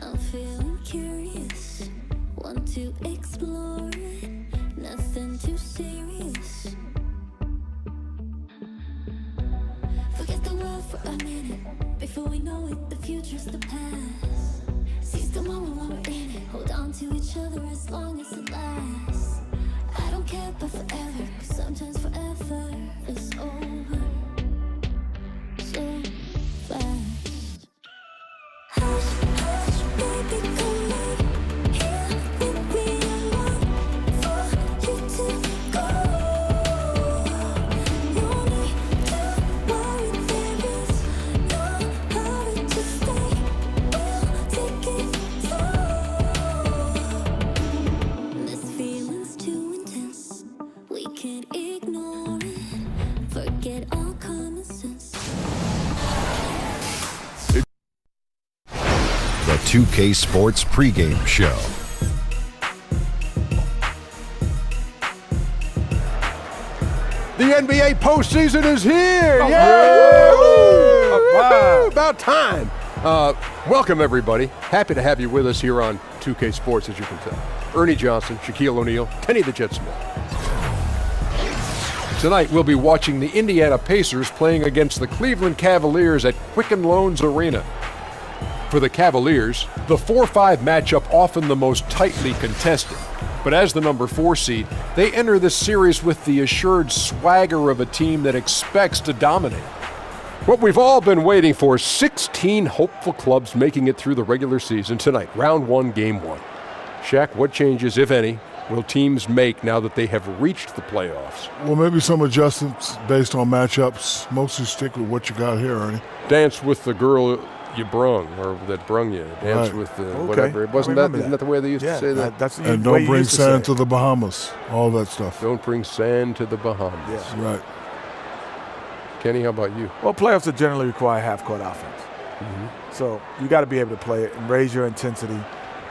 I'm feeling curious, want to explore it, nothing too serious. Forget the world for a minute, before we know it, the future's the past. Seize the moment while we're in it, hold on to each other as long as it lasts. I don't care about forever, 'cause sometimes forever is over so fast. Hush, hush, baby, come on, here with me, I want for you to go. No need to worry, there is no hurry to stay, we'll take it slow. This feeling's too intense, we can't ignore it, forget all common sense. The 2K Sports Pregame Show. The NBA postseason is here! Oh, Yeah! wow. About time. Welcome, everybody. Happy to have you with us here on 2K Sports, as you can tell. Ernie Johnson, Shaquille O'Neal, Kenny the Jet Smith. Tonight, we'll be watching the Indiana Pacers playing against the Cleveland Cavaliers at Quicken Loans Arena. For the Cavaliers, the 4-5 matchup often the most tightly contested. But as the number 4 seed, they enter this series with the assured swagger of a team that expects to dominate. What we've all been waiting for, 16 hopeful clubs making it through the regular season tonight, round 1, game 1. Shaq, what changes, if any, will teams make now that they have reached the playoffs? Well, maybe some adjustments based on matchups. Mostly stick with what you got here, Ernie. Dance with the girl you brung, or that brung you. Dance Right. with the Okay. whatever. Isn't that the way they used Yeah, to say that? that's the And way don't you bring used to say sand it. to the Bahamas. All that stuff. Don't bring sand to the Bahamas. Yeah. Right. Kenny, how about you? Well, playoffs generally require half-court offense. So you got to be able to play it and raise your intensity,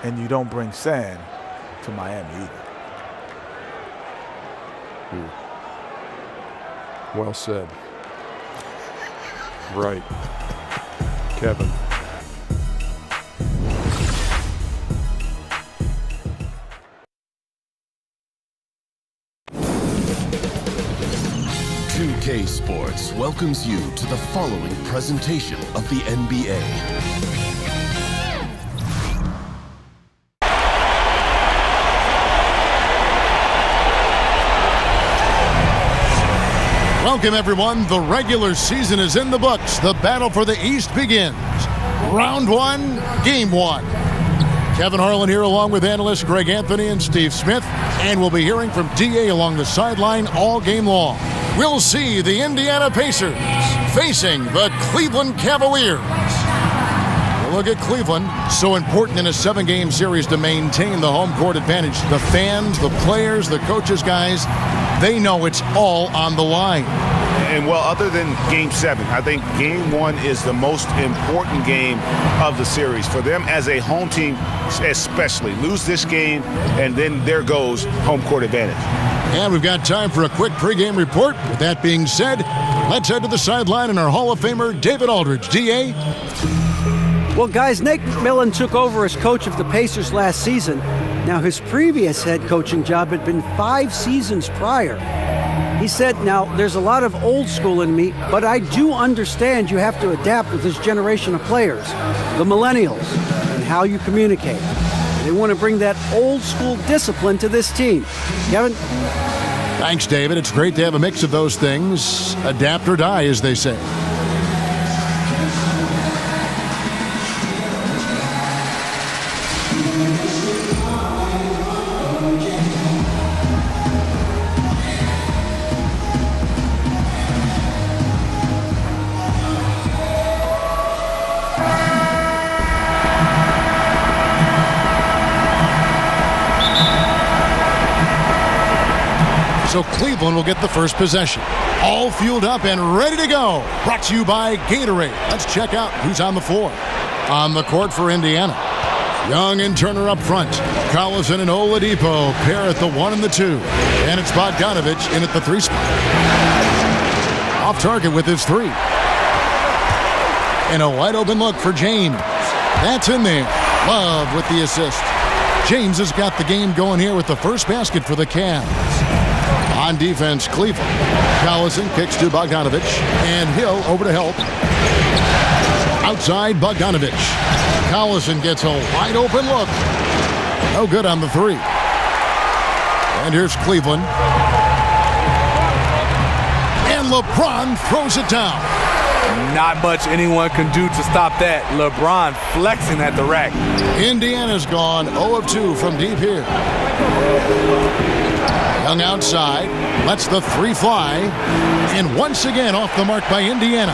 and you don't bring sand to Miami either. Well said. Right. Kevin. K Sports welcomes you to the following presentation of the NBA. Welcome, everyone. The regular season is in the books. The battle for the East begins. Round 1, game 1. Kevin Harlan here along with analysts Greg Anthony and Steve Smith. And we'll be hearing from DA along the sideline all game long. We'll see the Indiana Pacers facing the Cleveland Cavaliers. We'll look at Cleveland. So important in a 7-game series to maintain the home court advantage. The fans, the players, the coaches, guys, they know it's all on the line. And well, other than Game 7, I think Game 1 is the most important game of the series. For them as a home team especially. Lose this game, and then there goes home court advantage. And we've got time for a quick pregame report. With that being said, let's head to the sideline and our Hall of Famer, David Aldridge. D.A.? Well, guys, Nate McMillan took over as coach of the Pacers last season. Now, his previous head coaching job had been 5 seasons prior. He said, now, there's a lot of old school in me, but I do understand you have to adapt with this generation of players, the millennials, and how you communicate. They want to bring that old school discipline to this team. Kevin? Thanks, David. It's great to have a mix of those things. Adapt or die, as they say. So Cleveland will get the first possession. All fueled up and ready to go. Brought to you by Gatorade. Let's check out who's on the floor. On the court for Indiana. Young and Turner up front. Collison and Oladipo pair at the 1 and the 2. And it's Bogdanovich in at the 3 spot. Off target with his 3. And a wide open look for James. That's in there. Love with the assist. James has got the game going here with the first basket for the Cavs. On defense, Cleveland. Collison kicks to Bogdanovich, and Hill over to help. Outside, Bogdanovich. Collison gets a wide open look. No good on the three. And here's Cleveland. And LeBron throws it down. Not much anyone can do to stop that. LeBron flexing at the rack. Indiana's gone 0 of 2 from deep here. Young outside, lets the three fly, and once again off the mark by Indiana.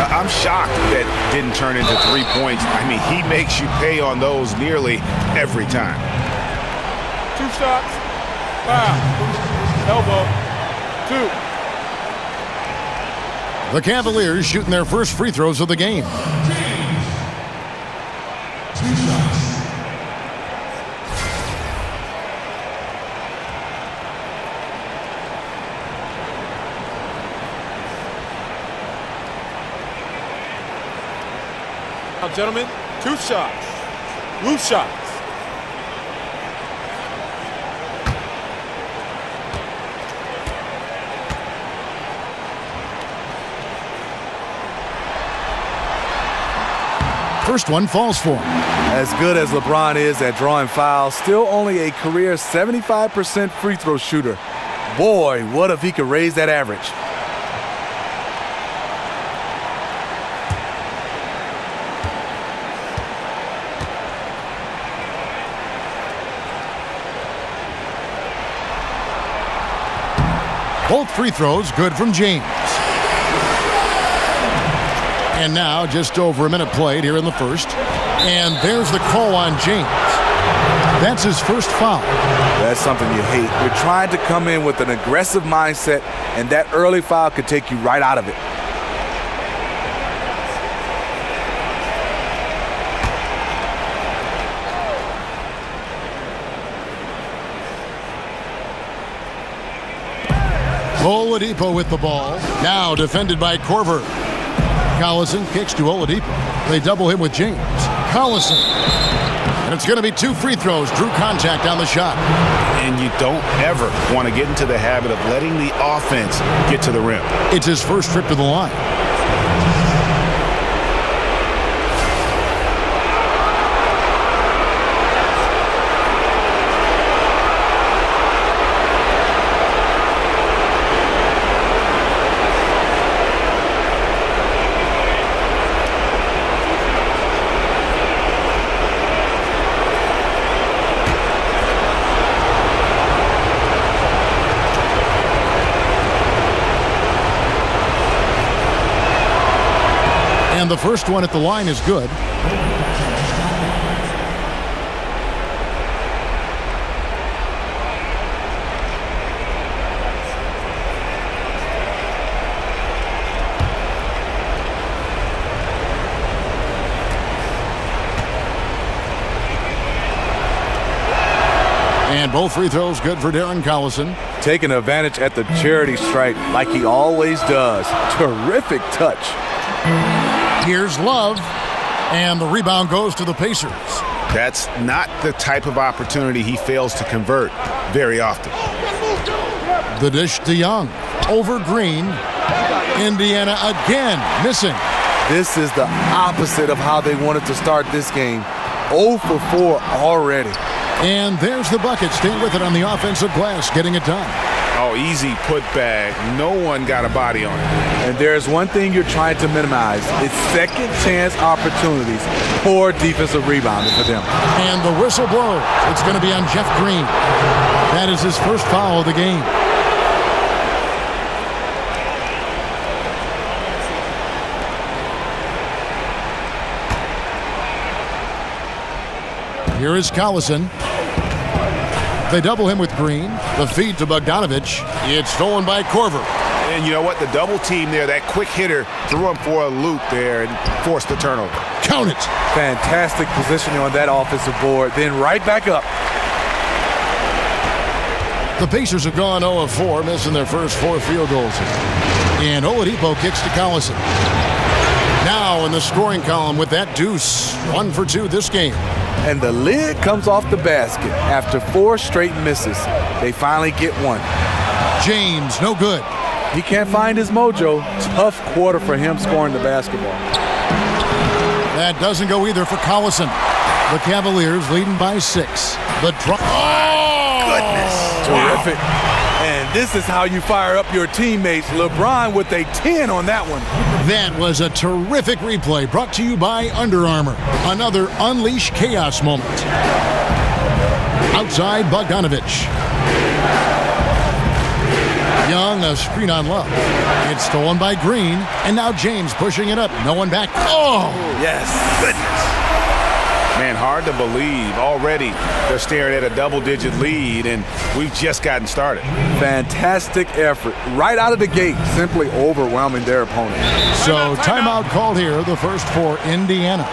I'm shocked that didn't turn into 3 points. I mean, he makes you pay on those nearly every time. 2 shots. Foul. Elbow. 2. The Cavaliers shooting their first free throws of the game. Now, gentlemen, 2 shots. Loose shots. First one falls for him. As good as LeBron is at drawing fouls, still only a career 75% free throw shooter. Boy, what if he could raise that average? Both free throws good from James. And now just over a minute played here in the first. And there's the call on James. That's his first foul. That's something you hate. You're trying to come in with an aggressive mindset, and that early foul could take you right out of it. Oladipo with the ball. Now defended by Korver. Collison kicks to Oladipo. They double him with James. Collison. And it's going to be 2 free throws. Drew contact on the shot. And you don't ever want to get into the habit of letting the offense get to the rim. It's his first trip to the line. And the first one at the line is good. And both free throws good for Darren Collison. Taking advantage at the charity stripe like he always does. Terrific touch. Here's Love, and the rebound goes to the Pacers. That's not the type of opportunity he fails to convert very often. The dish to Young. Over Green. Indiana again missing. This is the opposite of how they wanted to start this game. 0 for 4 already. And there's the bucket. Stay with it on the offensive glass, getting it done. Oh, easy put back. No one got a body on it. And there's one thing you're trying to minimize. It's second chance opportunities. Poor defensive rebounding for them. And the whistle blows. It's going to be on Jeff Green. That is his first foul of the game. Here is Collison. They double him with Green. The feed to Bogdanovich. It's stolen by Korver. And you know what? The double team there, that quick hitter threw him for a loop there and forced the turnover. Count it. Fantastic positioning on that offensive board. Then right back up. The Pacers have gone 0 of 4, missing their first 4 field goals here. And Oladipo kicks to Collison. Now in the scoring column with that deuce. 1 for 2 this game. and the lid comes off the basket. After 4 straight misses, they finally get one. James, no good. He can't find his mojo. Tough quarter for him scoring the basketball. That doesn't go either for Collison. The Cavaliers leading by 6. The drop. Oh! Goodness. Terrific. And this is how you fire up your teammates. LeBron with a 10 on that one. That was a terrific replay brought to you by Under Armour. Another Unleash Chaos moment. Outside Bogdanovich. Young, a screen on Love. It's stolen by Green, and now James pushing it up. No one back. Oh! Yes. Goodness. Man, hard to believe. Already they're staring at a double-digit lead, and we've just gotten started. Fantastic effort. Right out of the gate, simply overwhelming their opponent. So timeout called here, the first for Indiana.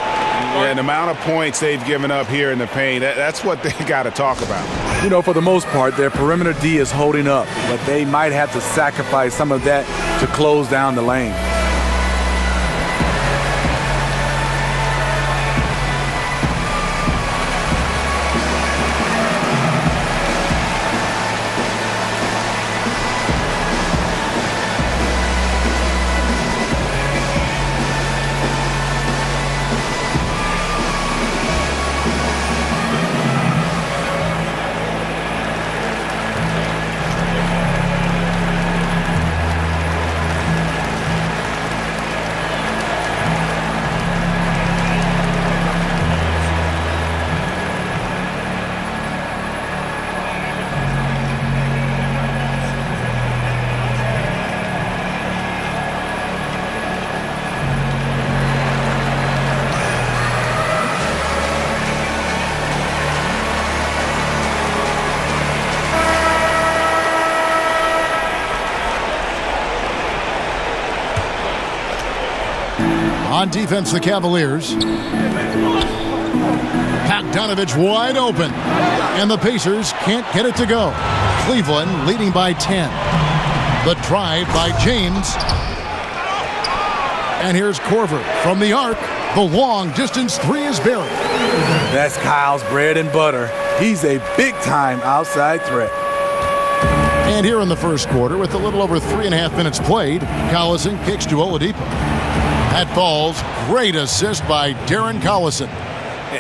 Yeah, and the amount of points they've given up here in the paint, that's what they got to talk about. You know, for the most part, their perimeter D is holding up, but they might have to sacrifice some of that to close down the lane. On defense, the Cavaliers. Bogdanovich wide open. And the Pacers can't get it to go. Cleveland leading by 10. The drive by James. And here's Korver from the arc. The long-distance 3 is buried. That's Kyle's bread and butter. He's a big-time outside threat. And here in the first quarter, with a little over 3.5 minutes played, Collison kicks to Oladipo. That falls. Great assist by Darren Collison.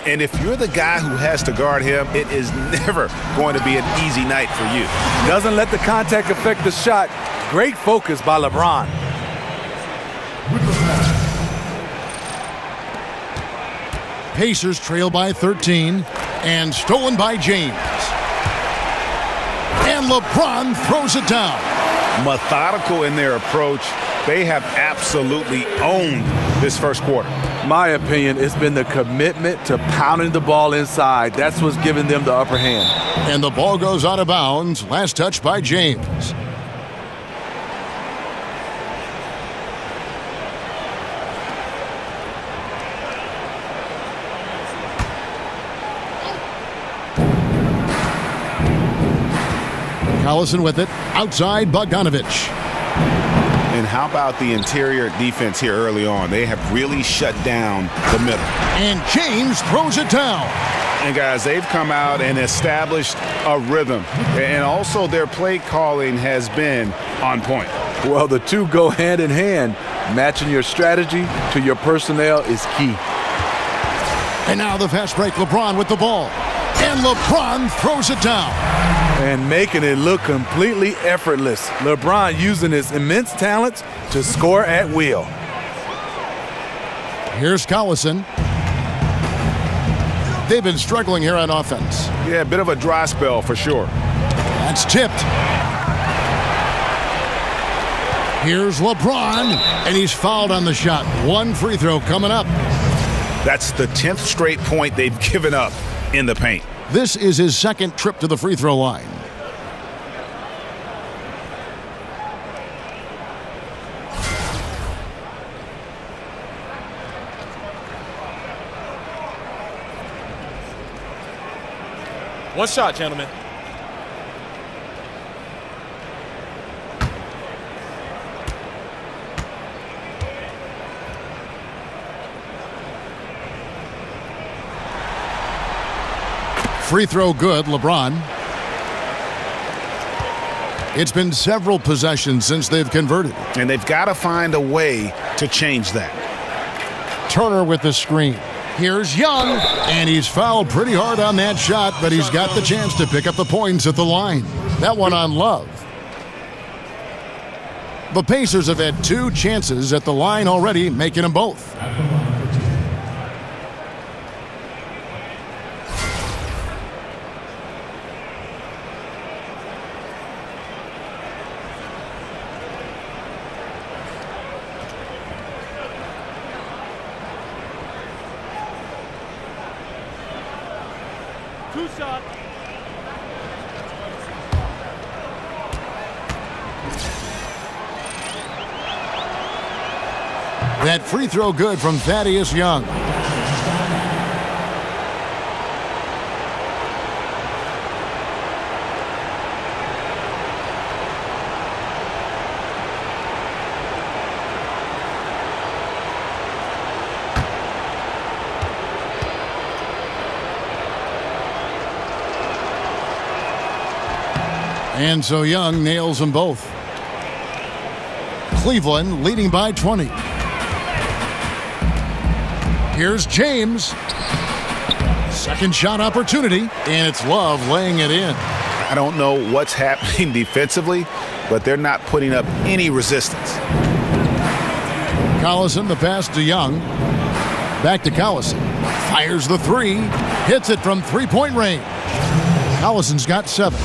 And if you're the guy who has to guard him, it is never going to be an easy night for you. Doesn't let the contact affect the shot. Great focus by LeBron. Pacers trail by 13 and stolen by James. And LeBron throws it down. Methodical in their approach. They have absolutely owned this first quarter. My opinion, it's been the commitment to pounding the ball inside. That's what's giving them the upper hand. And the ball goes out of bounds. Last touch by James. Collison with it. Outside Bogdanovich. And how about the interior defense here early on? They have really shut down the middle. And James throws it down. And guys, they've come out and established a rhythm. And also their play calling has been on point. Well, the two go hand in hand. Matching your strategy to your personnel is key. And now the fast break. LeBron with the ball. And LeBron throws it down. And making it look completely effortless. LeBron using his immense talents to score at will. Here's Collison. They've been struggling here on offense. Yeah, a bit of a dry spell for sure. That's tipped. Here's LeBron, and he's fouled on the shot. One free throw coming up. That's the 10th straight point they've given up in the paint. This is his second trip to the free throw line. One shot, gentlemen. Free throw good, LeBron. It's been several possessions since they've converted. And they've got to find a way to change that. Turner with the screen. Here's Young, and he's fouled pretty hard on that shot, but he's got the chance to pick up the points at the line. That one on Love. The Pacers have had 2 chances at the line already, making them both. Two shots. That free throw good from Thaddeus Young. And so Young nails them both. Cleveland leading by 20. Here's James. Second shot opportunity, and it's Love laying it in. I don't know what's happening defensively, but they're not putting up any resistance. Collison, the pass to Young. Back to Collison. Fires the 3. Hits it from three-point range. Collison's got 7.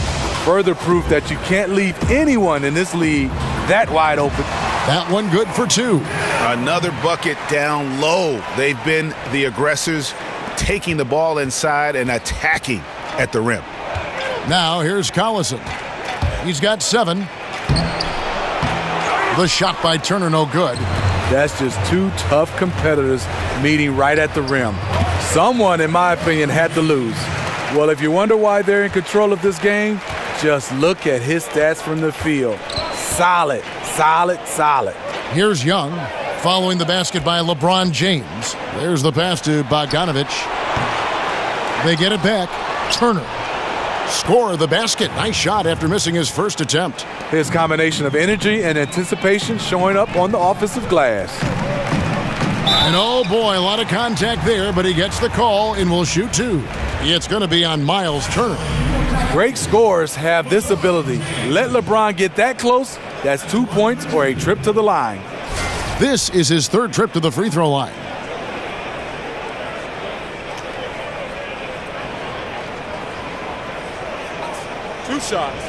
Further proof that you can't leave anyone in this league that wide open. That one good for 2. Another bucket down low. They've been the aggressors, taking the ball inside and attacking at the rim. Now here's Collison. He's got 7. The shot by Turner no good. That's just 2 tough competitors meeting right at the rim. Someone, in my opinion, had to lose. Well, if you wonder why they're in control of this game, just look at his stats from the field. Solid, solid, solid. Here's Young, following the basket by LeBron James. There's the pass to Bogdanovich. They get it back. Turner. Score the basket. Nice shot after missing his first attempt. His combination of energy and anticipation showing up on the offensive glass. And oh boy, a lot of contact there, but he gets the call and will shoot 2. It's going to be on Miles Turner. Great scorers have this ability. Let LeBron get that close, that's 2 points or a trip to the line. This is his 3rd trip to the free throw line. Two shots.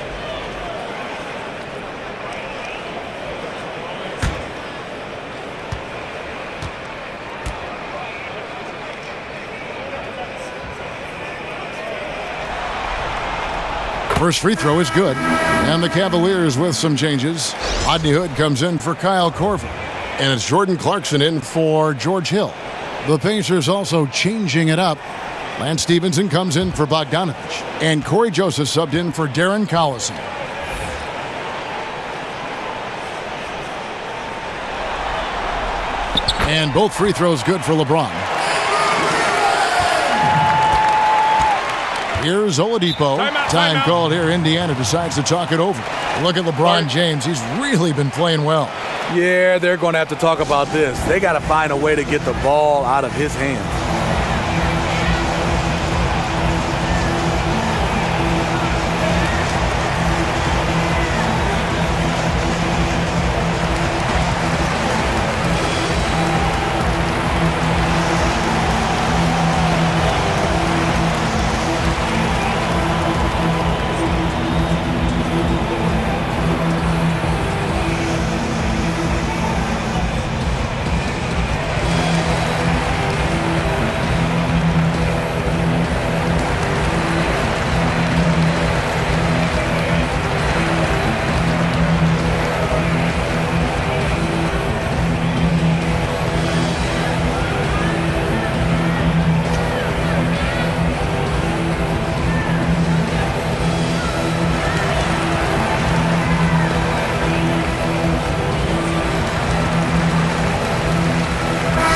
First free throw is good. And the Cavaliers with some changes. Rodney Hood comes in for Kyle Korver. And it's Jordan Clarkson in for George Hill. The Pacers also changing it up. Lance Stevenson comes in for Bogdanovich. And Corey Joseph subbed in for Darren Collison. And both free throws good for LeBron. Here's Oladipo. Time called here. Indiana decides to talk it over. Look at LeBron James. He's really been playing well. Yeah, they're going to have to talk about this. They got to find a way to get the ball out of his hands.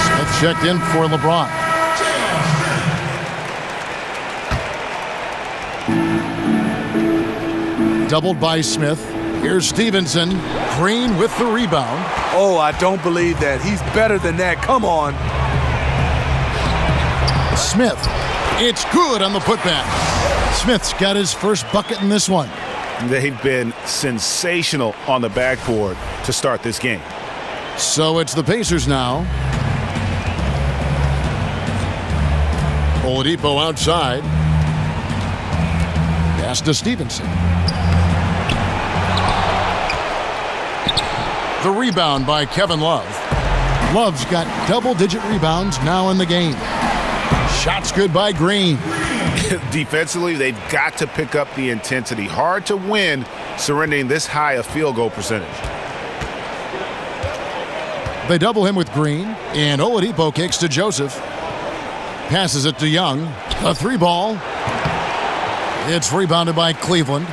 Smith checked in for LeBron. Doubled by Smith. Here's Stevenson. Green with the rebound. Oh, I don't believe that. He's better than that. Come on. Smith. It's good on the putback. Smith's got his first bucket in this one. They've been sensational on the backboard to start this game. So it's the Pacers now. Oladipo outside. Pass to Stevenson. The rebound by Kevin Love. Love's got double-digit rebounds now in the game. Shots good by Green. Defensively, they've got to pick up the intensity. Hard to win surrendering this high a field goal percentage. They double him with Green, and Oladipo kicks to Joseph. Passes it to Young. A three ball. It's rebounded by Cleveland.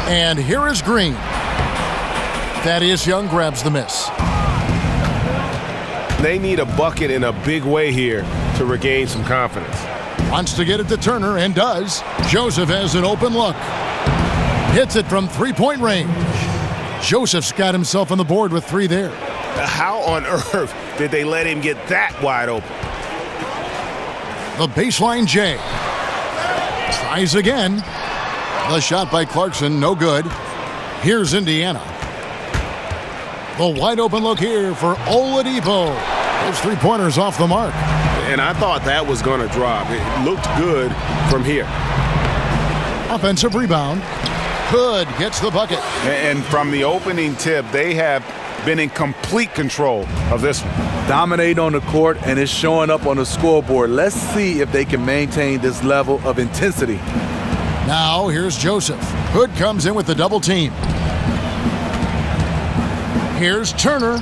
And here is Green. Thaddeus Young grabs the miss. They need a bucket in a big way here to regain some confidence. Wants to get it to Turner and does. Joseph has an open look. Hits it from three-point range. Joseph's got himself on the board with three there. How on earth did they let him get that wide open? The baseline J. Tries again. The shot by Clarkson, no good. Here's Indiana. The wide open look here for Oladipo. His three-pointers off the mark. And I thought that was going to drop. It looked good from here. Offensive rebound. Hood gets the bucket. And from the opening tip, they have been in complete control of this one. Dominate on the court, and it's showing up on the scoreboard. Let's see if they can maintain this level of intensity. Now here's Joseph. Hood comes in with the double team. Here's Turner.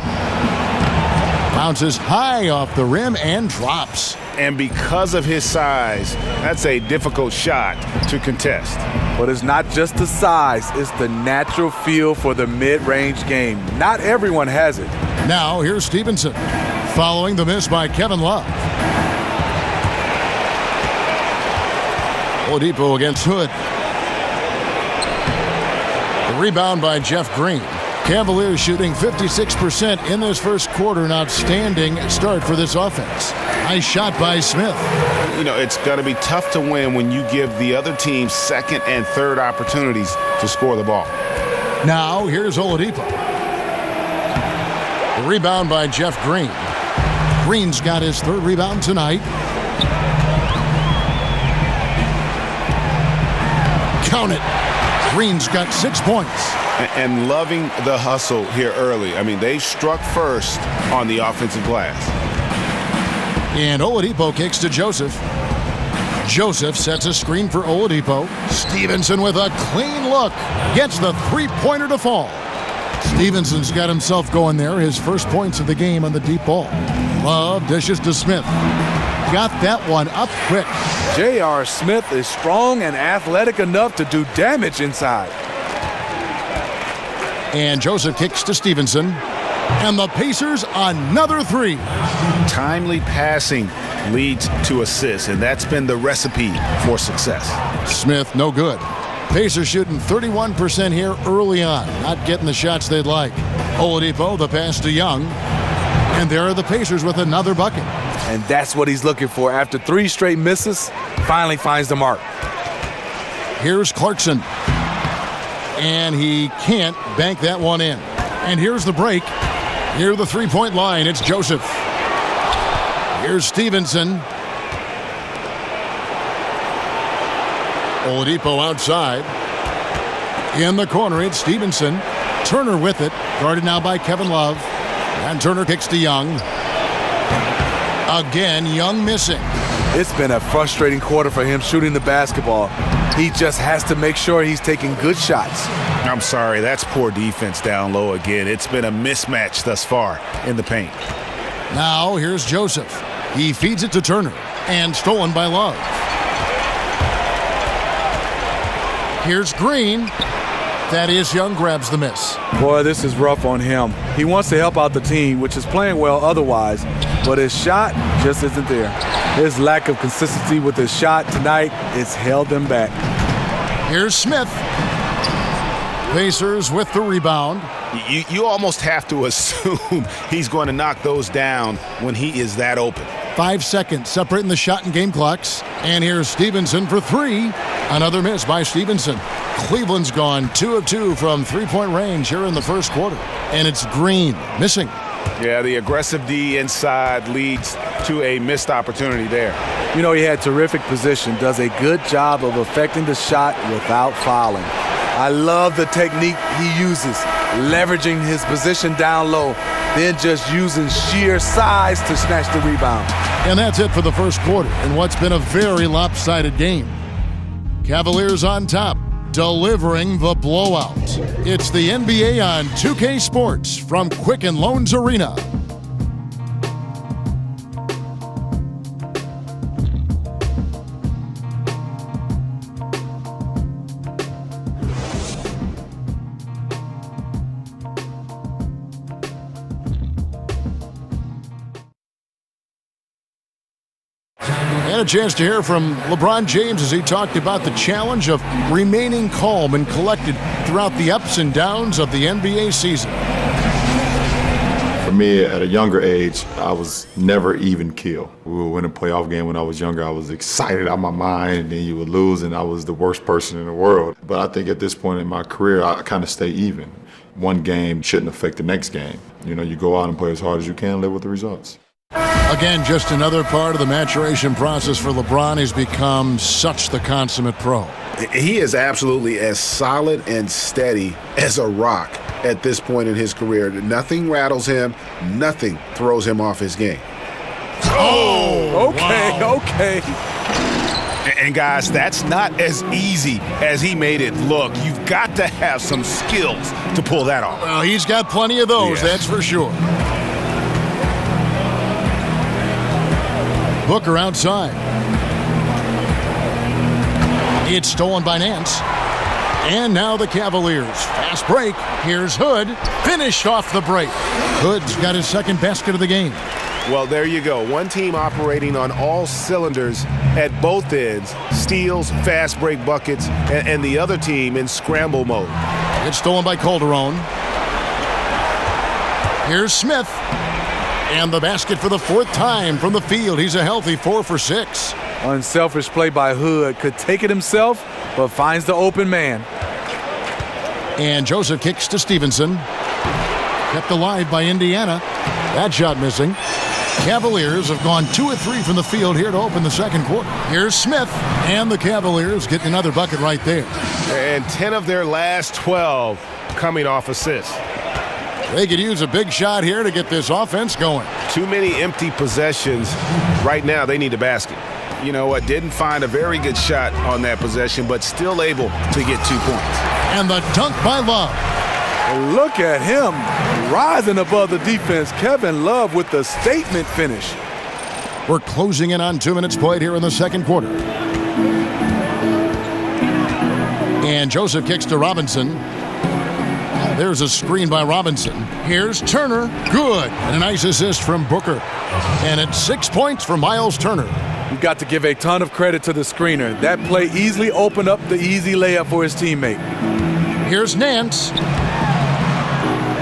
Bounces high off the rim and drops. And because of his size, that's a difficult shot to contest. But it's not just the size, it's the natural feel for the mid-range game. Not everyone has it. Now here's Stevenson, following the miss by Kevin Love. Oladipo against Hood. The rebound by Jeff Green. Cavaliers shooting 56% in this first quarter. An outstanding start for this offense. Nice shot by Smith. You know, it's going to be tough to win when you give the other team second and third opportunities to score the ball. Now here's Oladipo. The rebound by Jeff Green. Green's got his third rebound tonight. Count it. Green's got 6 points. And loving the hustle here early. I mean, they struck first on the offensive glass. And Oladipo kicks to Joseph. Joseph sets a screen for Oladipo. Stevenson with a clean look. Gets the three-pointer to fall. Stevenson's got himself going there. His first points of the game on the deep ball. Love dishes to Smith. Got that one up quick. J.R. Smith is strong and athletic enough to do damage inside. And Joseph kicks to Stevenson. And the Pacers another three. Timely passing leads to assists, and that's been the recipe for success. Smith, no good. Pacers shooting 31% here early on. Not getting the shots they'd like. Oladipo, the pass to Young. And there are the Pacers with another bucket. And that's what he's looking for. After 3 straight misses, finally finds the mark. Here's Clarkson. And he can't bank that one in. And here's the break. Near the three-point line, it's Joseph. Here's Stevenson. Oladipo outside. In the corner, it's Stevenson. Turner with it. Guarded now by Kevin Love. And Turner kicks to Young. Again, Young missing. It's been a frustrating quarter for him shooting the basketball. He just has to make sure he's taking good shots. I'm sorry, that's poor defense down low again. It's been a mismatch thus far in the paint. Now here's Joseph. He feeds it to Turner. And stolen by Love. Here's Green. Thaddeus Young grabs the miss. Boy, this is rough on him. He wants to help out the team, which is playing well otherwise, but his shot just isn't there. His lack of consistency with his shot tonight has held him back. Here's Smith. Pacers with the rebound. You almost have to assume he's going to knock those down when he is that open. 5 seconds separating the shot and game clocks. And here's Stevenson for three. Another miss by Stevenson. Cleveland's gone 2 of 2 from three-point range here in the first quarter. And it's Green missing. Yeah, the aggressive D inside leads to a missed opportunity there. You know, he had terrific position, does a good job of affecting the shot without fouling. I love the technique he uses, leveraging his position down low, then just using sheer size to snatch the rebound. And that's it for the first quarter in what's been a very lopsided game. Cavaliers on top, delivering the blowout. It's the NBA on 2K Sports from Quicken Loans Arena. And a chance to hear from LeBron James as he talked about the challenge of remaining calm and collected throughout the ups and downs of the NBA season. For me, at a younger age, I was never even keel. We would win a playoff game when I was younger. I was excited out of my mind, and then you would lose, and I was the worst person in the world. But I think at this point in my career, I kind of stay even. One game shouldn't affect the next game. You know, you go out and play as hard as you can, live with the results. Again, just another part of the maturation process for LeBron. He's become such the consummate pro. He is absolutely as solid and steady as a rock at this point in his career. Nothing rattles him. Nothing throws him off his game. Oh, okay, wow. okay. And guys, that's not as easy as he made it look. You've got to have some skills to pull that off. Well, he's got plenty of those, that's for sure. Booker outside. It's stolen by Nance. And now the Cavaliers. Fast break. Here's Hood. Finished off the break. Hood's got his second basket of the game. Well, there you go. One team operating on all cylinders at both ends. Steals, fast break buckets, and the other team in scramble mode. It's stolen by Calderon. Here's Smith. And the basket for the fourth time from the field. He's a healthy 4 for 6. Unselfish play by Hood. Could take it himself, but finds the open man. And Joseph kicks to Stevenson. Kept alive by Indiana. That shot missing. Cavaliers have gone 2 of 3 from the field here to open the second quarter. Here's Smith. And the Cavaliers get another bucket right there. And 10 of their last 12 coming off assists. They could use a big shot here to get this offense going. Too many empty possessions. Right now, they need a basket. You know what? Didn't find a very good shot on that possession, but still able to get 2 points. And the dunk by Love. Look at him rising above the defense. Kevin Love with the statement finish. We're closing in on 2 minutes played here in the second quarter. And Joseph kicks to Robinson. There's a screen by Robinson. Here's Turner. Good. And a nice assist from Booker. And it's 6 points for Miles Turner. You've got to give a ton of credit to the screener. That play easily opened up the easy layup for his teammate. Here's Nance.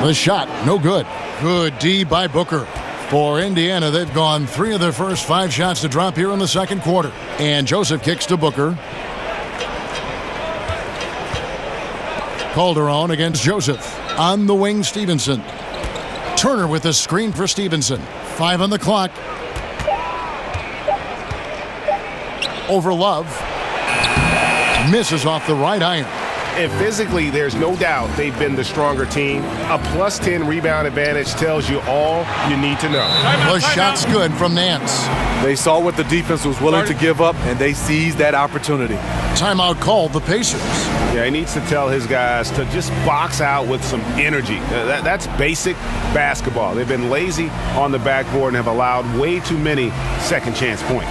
The shot, no good. Good D by Booker. For Indiana, they've gone 3 of their first 5 shots to drop here in the second quarter. And Joseph kicks to Booker. Calderon against Joseph. On the wing, Stevenson. Turner with a screen for Stevenson. 5 on the clock. Over Love. Misses off the right iron. And physically, there's no doubt they've been the stronger team. A plus 10 rebound advantage tells you all you need to know. The shot's good from Nance. They saw what the defense was willing to give up, and they seized that opportunity. Timeout called the Pacers. Yeah, he needs to tell his guys to just box out with some energy. That's basic basketball. They've been lazy on the backboard and have allowed way too many second chance points.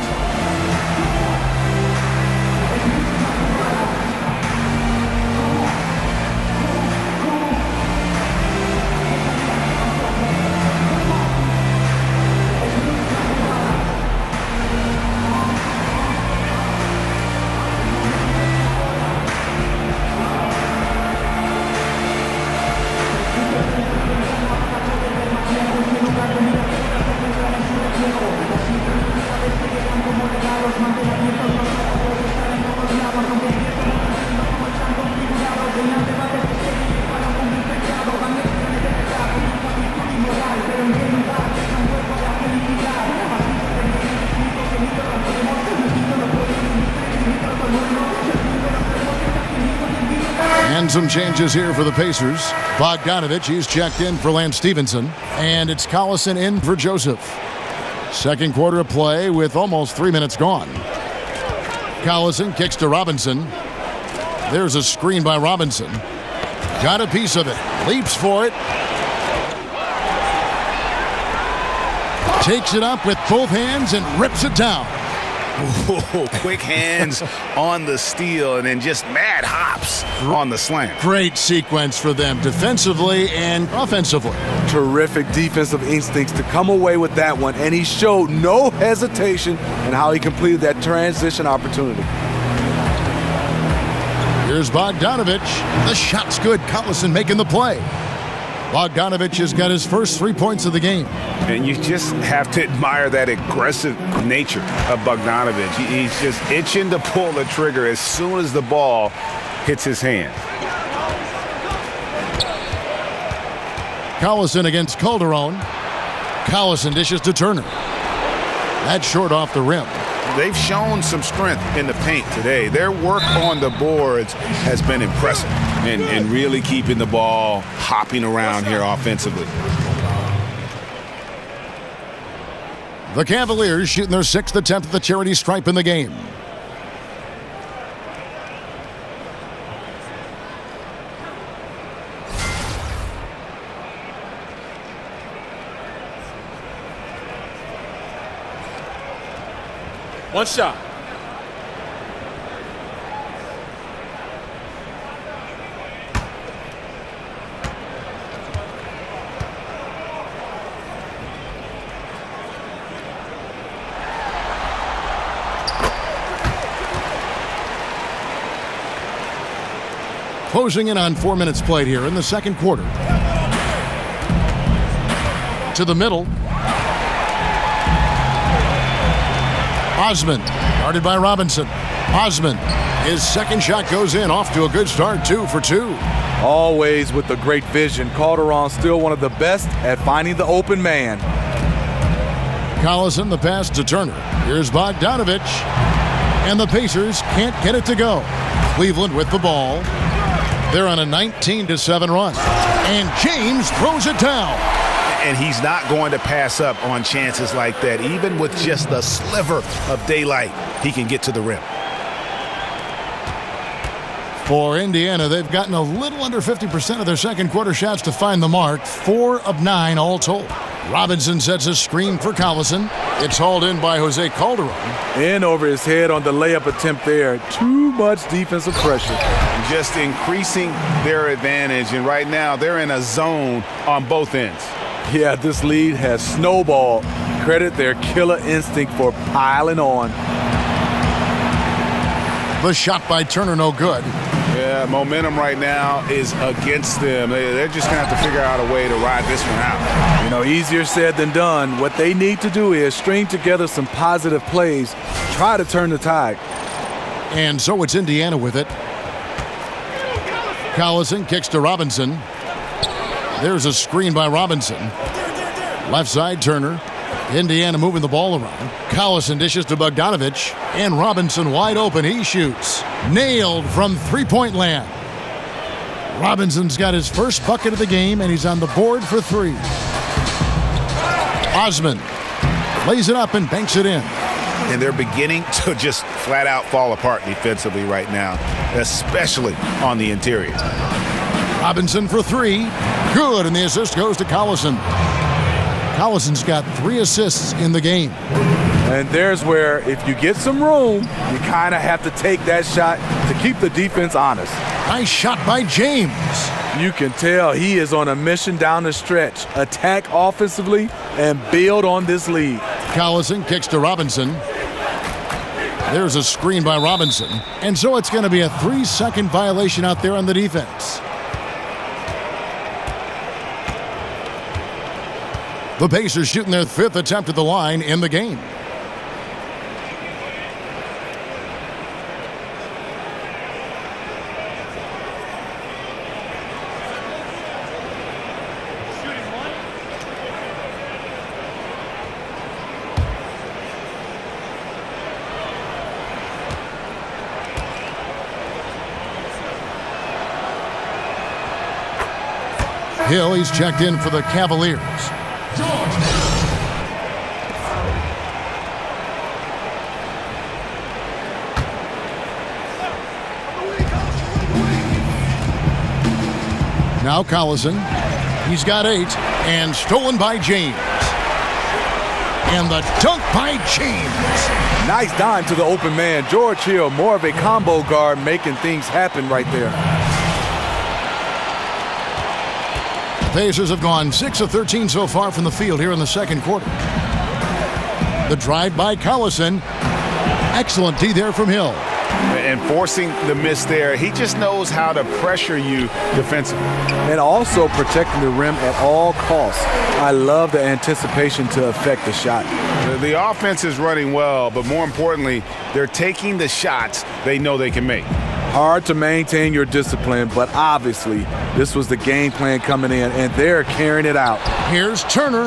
And some changes here for the Pacers. Bogdanovich, he's checked in for Lance Stevenson. And it's Collison in for Joseph. Second quarter of play with almost 3 minutes gone. Collison kicks to Robinson. There's a screen by Robinson. Got a piece of it. Leaps for it. Takes it up with both hands and rips it down. Ooh, quick hands on the steal and then just mad hops on the slam. Great sequence for them defensively and offensively. Terrific defensive instincts to come away with that one, and he showed no hesitation in how he completed that transition opportunity. Here's Bogdanovich. The shot's good. Collison making the play. Bogdanovich has got his first 3 points of the game. And you just have to admire that aggressive nature of Bogdanovich. He's just itching to pull the trigger as soon as the ball hits his hand. Collison against Calderon. Collison dishes to Turner. That's short off the rim. They've shown some strength in the paint today. Their work on the boards has been impressive and really keeping the ball hopping around here offensively. The Cavaliers shooting their 6th attempt at the charity stripe in the game. One shot. Closing in on 4 minutes played here in the second quarter. To the middle. Osman, guarded by Robinson. Osman, his second shot goes in, off to a good start, 2 for 2. Always with the great vision. Calderon still one of the best at finding the open man. Collison, the pass to Turner. Here's Bogdanovich. And the Pacers can't get it to go. Cleveland with the ball. They're on a 19-7 run. And James throws it down. And he's not going to pass up on chances like that. Even with just a sliver of daylight, he can get to the rim. For Indiana, they've gotten a little under 50% of their second quarter shots to find the mark. 4 of 9 all told. Robinson sets a screen for Collison. It's hauled in by Jose Calderon. In over his head on the layup attempt there. Too much defensive pressure. Just increasing their advantage. And right now, they're in a zone on both ends. Yeah, this lead has snowballed. Credit their killer instinct for piling on. The shot by Turner, no good. Yeah, momentum right now is against them. They're just going to have to figure out a way to ride this one out. You know, easier said than done. What they need to do is string together some positive plays, try to turn the tide. And so it's Indiana with it. Collison kicks to Robinson. There's a screen by Robinson. Left side, Turner. Indiana moving the ball around. Collison dishes to Bogdanovich. And Robinson wide open. He shoots. Nailed from three-point land. Robinson's got his first bucket of the game, and he's on the board for 3. Osman lays it up and banks it in. And they're beginning to just flat out fall apart defensively right now, especially on the interior. Robinson for 3. Good, and the assist goes to Collison. Collison's got 3 assists in the game. And there's where, if you get some room, you kind of have to take that shot to keep the defense honest. Nice shot by James. You can tell he is on a mission down the stretch. Attack offensively and build on this lead. Collison kicks to Robinson. There's a screen by Robinson. And so it's going to be a 3-second violation out there on the defense. The Pacers shooting their 5th attempt at the line in the game. Hill, he's checked in for the Cavaliers. Now Collison, he's got 8, and stolen by James. And the dunk by James. Nice dime to the open man. George Hill, more of a combo guard, making things happen right there. Pacers have gone 6 of 13 so far from the field here in the second quarter. The drive by Collison. Excellent D there from Hill. And forcing the miss there, he just knows how to pressure you defensively. And also protecting the rim at all costs. I love the anticipation to affect the shot. The offense is running well, but more importantly, they're taking the shots they know they can make. Hard to maintain your discipline, but obviously this was the game plan coming in, and they're carrying it out. Here's Turner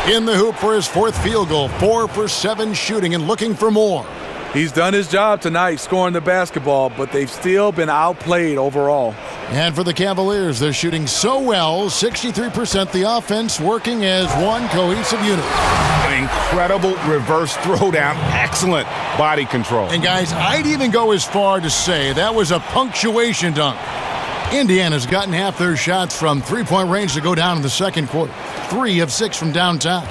in the hoop for his 4th field goal. 4 for 7 shooting and looking for more. He's done his job tonight scoring the basketball, but they've still been outplayed overall. And for the Cavaliers, they're shooting so well, 63%, the offense working as one cohesive unit. An incredible reverse throwdown, excellent body control. And guys, I'd even go as far to say that was a punctuation dunk. Indiana's gotten half their shots from three-point range to go down in the second quarter. 3 of 6 from downtown.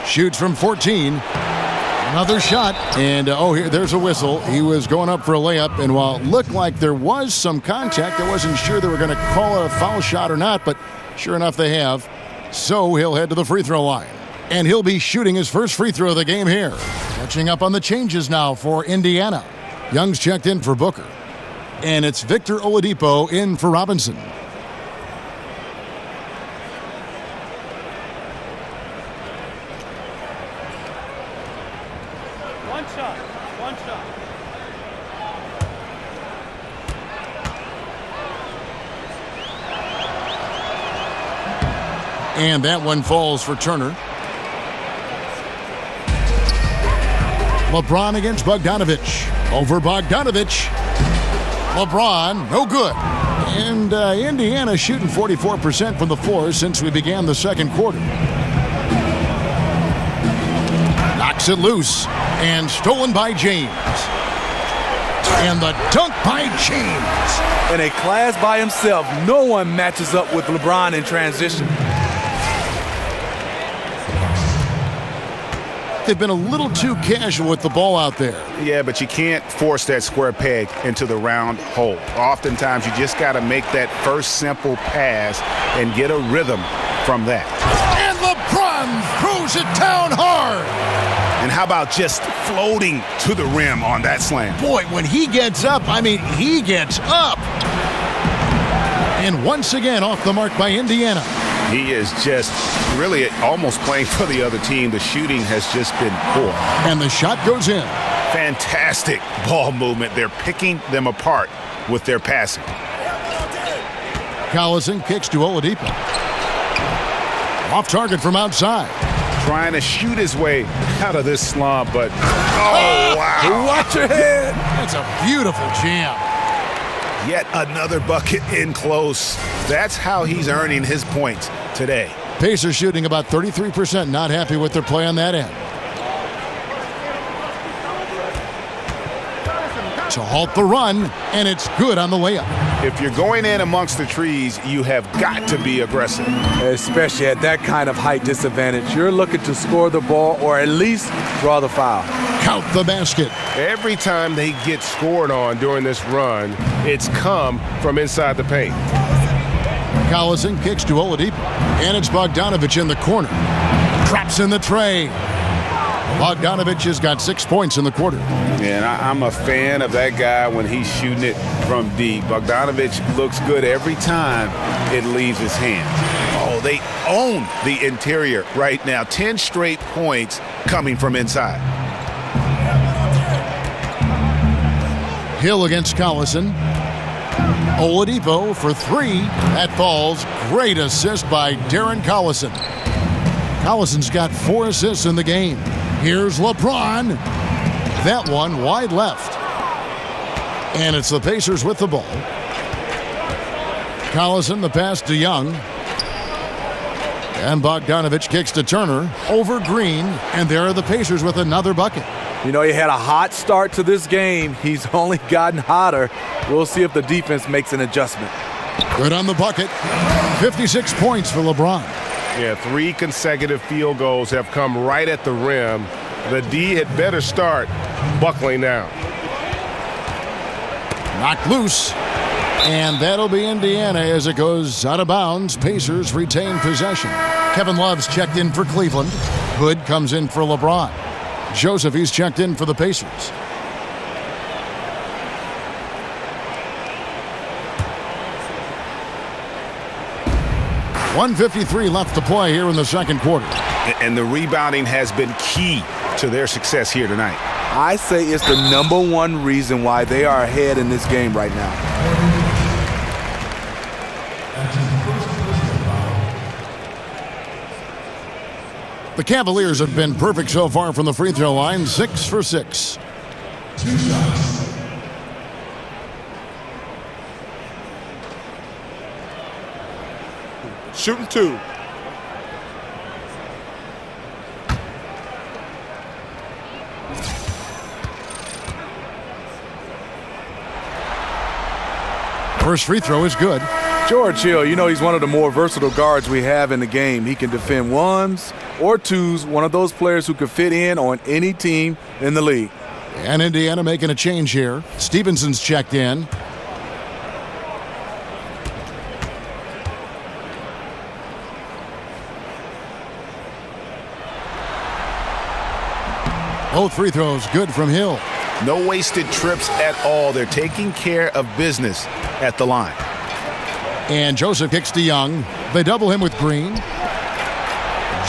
Shoots from 14. Another shot. And, here, there's a whistle. He was going up for a layup. And while it looked like there was some contact, I wasn't sure they were going to call it a foul shot or not. But sure enough, they have. So he'll head to the free throw line. And he'll be shooting his first free throw of the game here. Catching up on the changes now for Indiana. Young's checked in for Booker. And it's Victor Oladipo in for Robinson. One shot. And that one falls for Turner. LeBron against Bogdanovich. Over Bogdanovich. LeBron, no good. And Indiana shooting 44% from the floor since we began the second quarter. Knocks it loose. And stolen by James. And the dunk by James. In a class by himself, no one matches up with LeBron in transition. They've been a little too casual with the ball out there. Yeah, but you can't force that square peg into the round hole. Oftentimes, you just got to make that first simple pass and get a rhythm from that. And LeBron throws it down hard. And how about just floating to the rim on that slam? Boy, when he gets up, he gets up. And once again, off the mark by Indiana. He is just really almost playing for the other team. The shooting has just been poor. And the shot goes in. Fantastic ball movement. They're picking them apart with their passing. Collison kicks to Oladipo. Off target from outside. Trying to shoot his way out of this slump, but oh, wow. Watch your head. That's a beautiful jam. Yet another bucket in close. That's how he's earning his points today. Pacers shooting about 33%. Not happy with their play on that end. To halt the run, and it's good on the layup. If you're going in amongst the trees, you have got to be aggressive. Especially at that kind of height disadvantage. You're looking to score the ball or at least draw the foul. Count the basket. Every time they get scored on during this run, it's come from inside the paint. Collison kicks to Oladipo, and it's Bogdanovich in the corner. Traps in the tray. Bogdanovich has got 6 points in the quarter. And I'm a fan of that guy when he's shooting it from deep. Bogdanovich looks good every time it leaves his hands. Oh, they own the interior right now. 10 straight points coming from inside. Hill against Collison. Oladipo for 3. That falls. Great assist by Darren Collison. Collison's got 4 assists in the game. Here's LeBron. That one wide left. And it's the Pacers with the ball. Collison, the pass to Young. And Bogdanovich kicks to Turner over Green. And there are the Pacers with another bucket. You know, he had a hot start to this game. He's only gotten hotter. We'll see if the defense makes an adjustment. Good on the bucket. 56 points for LeBron. Yeah, 3 consecutive field goals have come right at the rim. The D had better start buckling now. Knocked loose. And that'll be Indiana as it goes out of bounds. Pacers retain possession. Kevin Love's checked in for Cleveland. Hood comes in for LeBron. Joseph, he's checked in for the Pacers. .153 left to play here in the second quarter. And the rebounding has been key to their success here tonight. I say it's the #1 reason why they are ahead in this game right now. The Cavaliers have been perfect so far from the free throw line, 6 for 6. 2 shots. Shooting 2. First free throw is good. George Hill, you know, he's one of the more versatile guards we have in the game. He can defend ones or twos, one of those players who could fit in on any team in the league. And Indiana making a change here. Stevenson's checked in. Both free throws good from Hill. No wasted trips at all. They're taking care of business at the line. And Joseph kicks to Young. They double him with Green.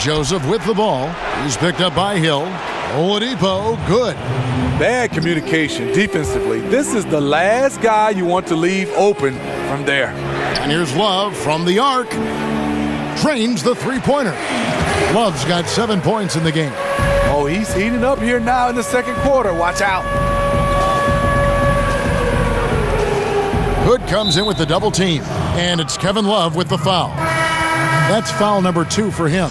Joseph with the ball. He's picked up by Hill. Oladipo, good. Bad communication defensively. This is the last guy you want to leave open from there. And here's Love from the arc. Drains the three-pointer. Love's got 7 points in the game. Oh, he's heating up here now in the second quarter. Watch out. Hood comes in with the double team. And it's Kevin Love with the foul. That's foul number 2 for him.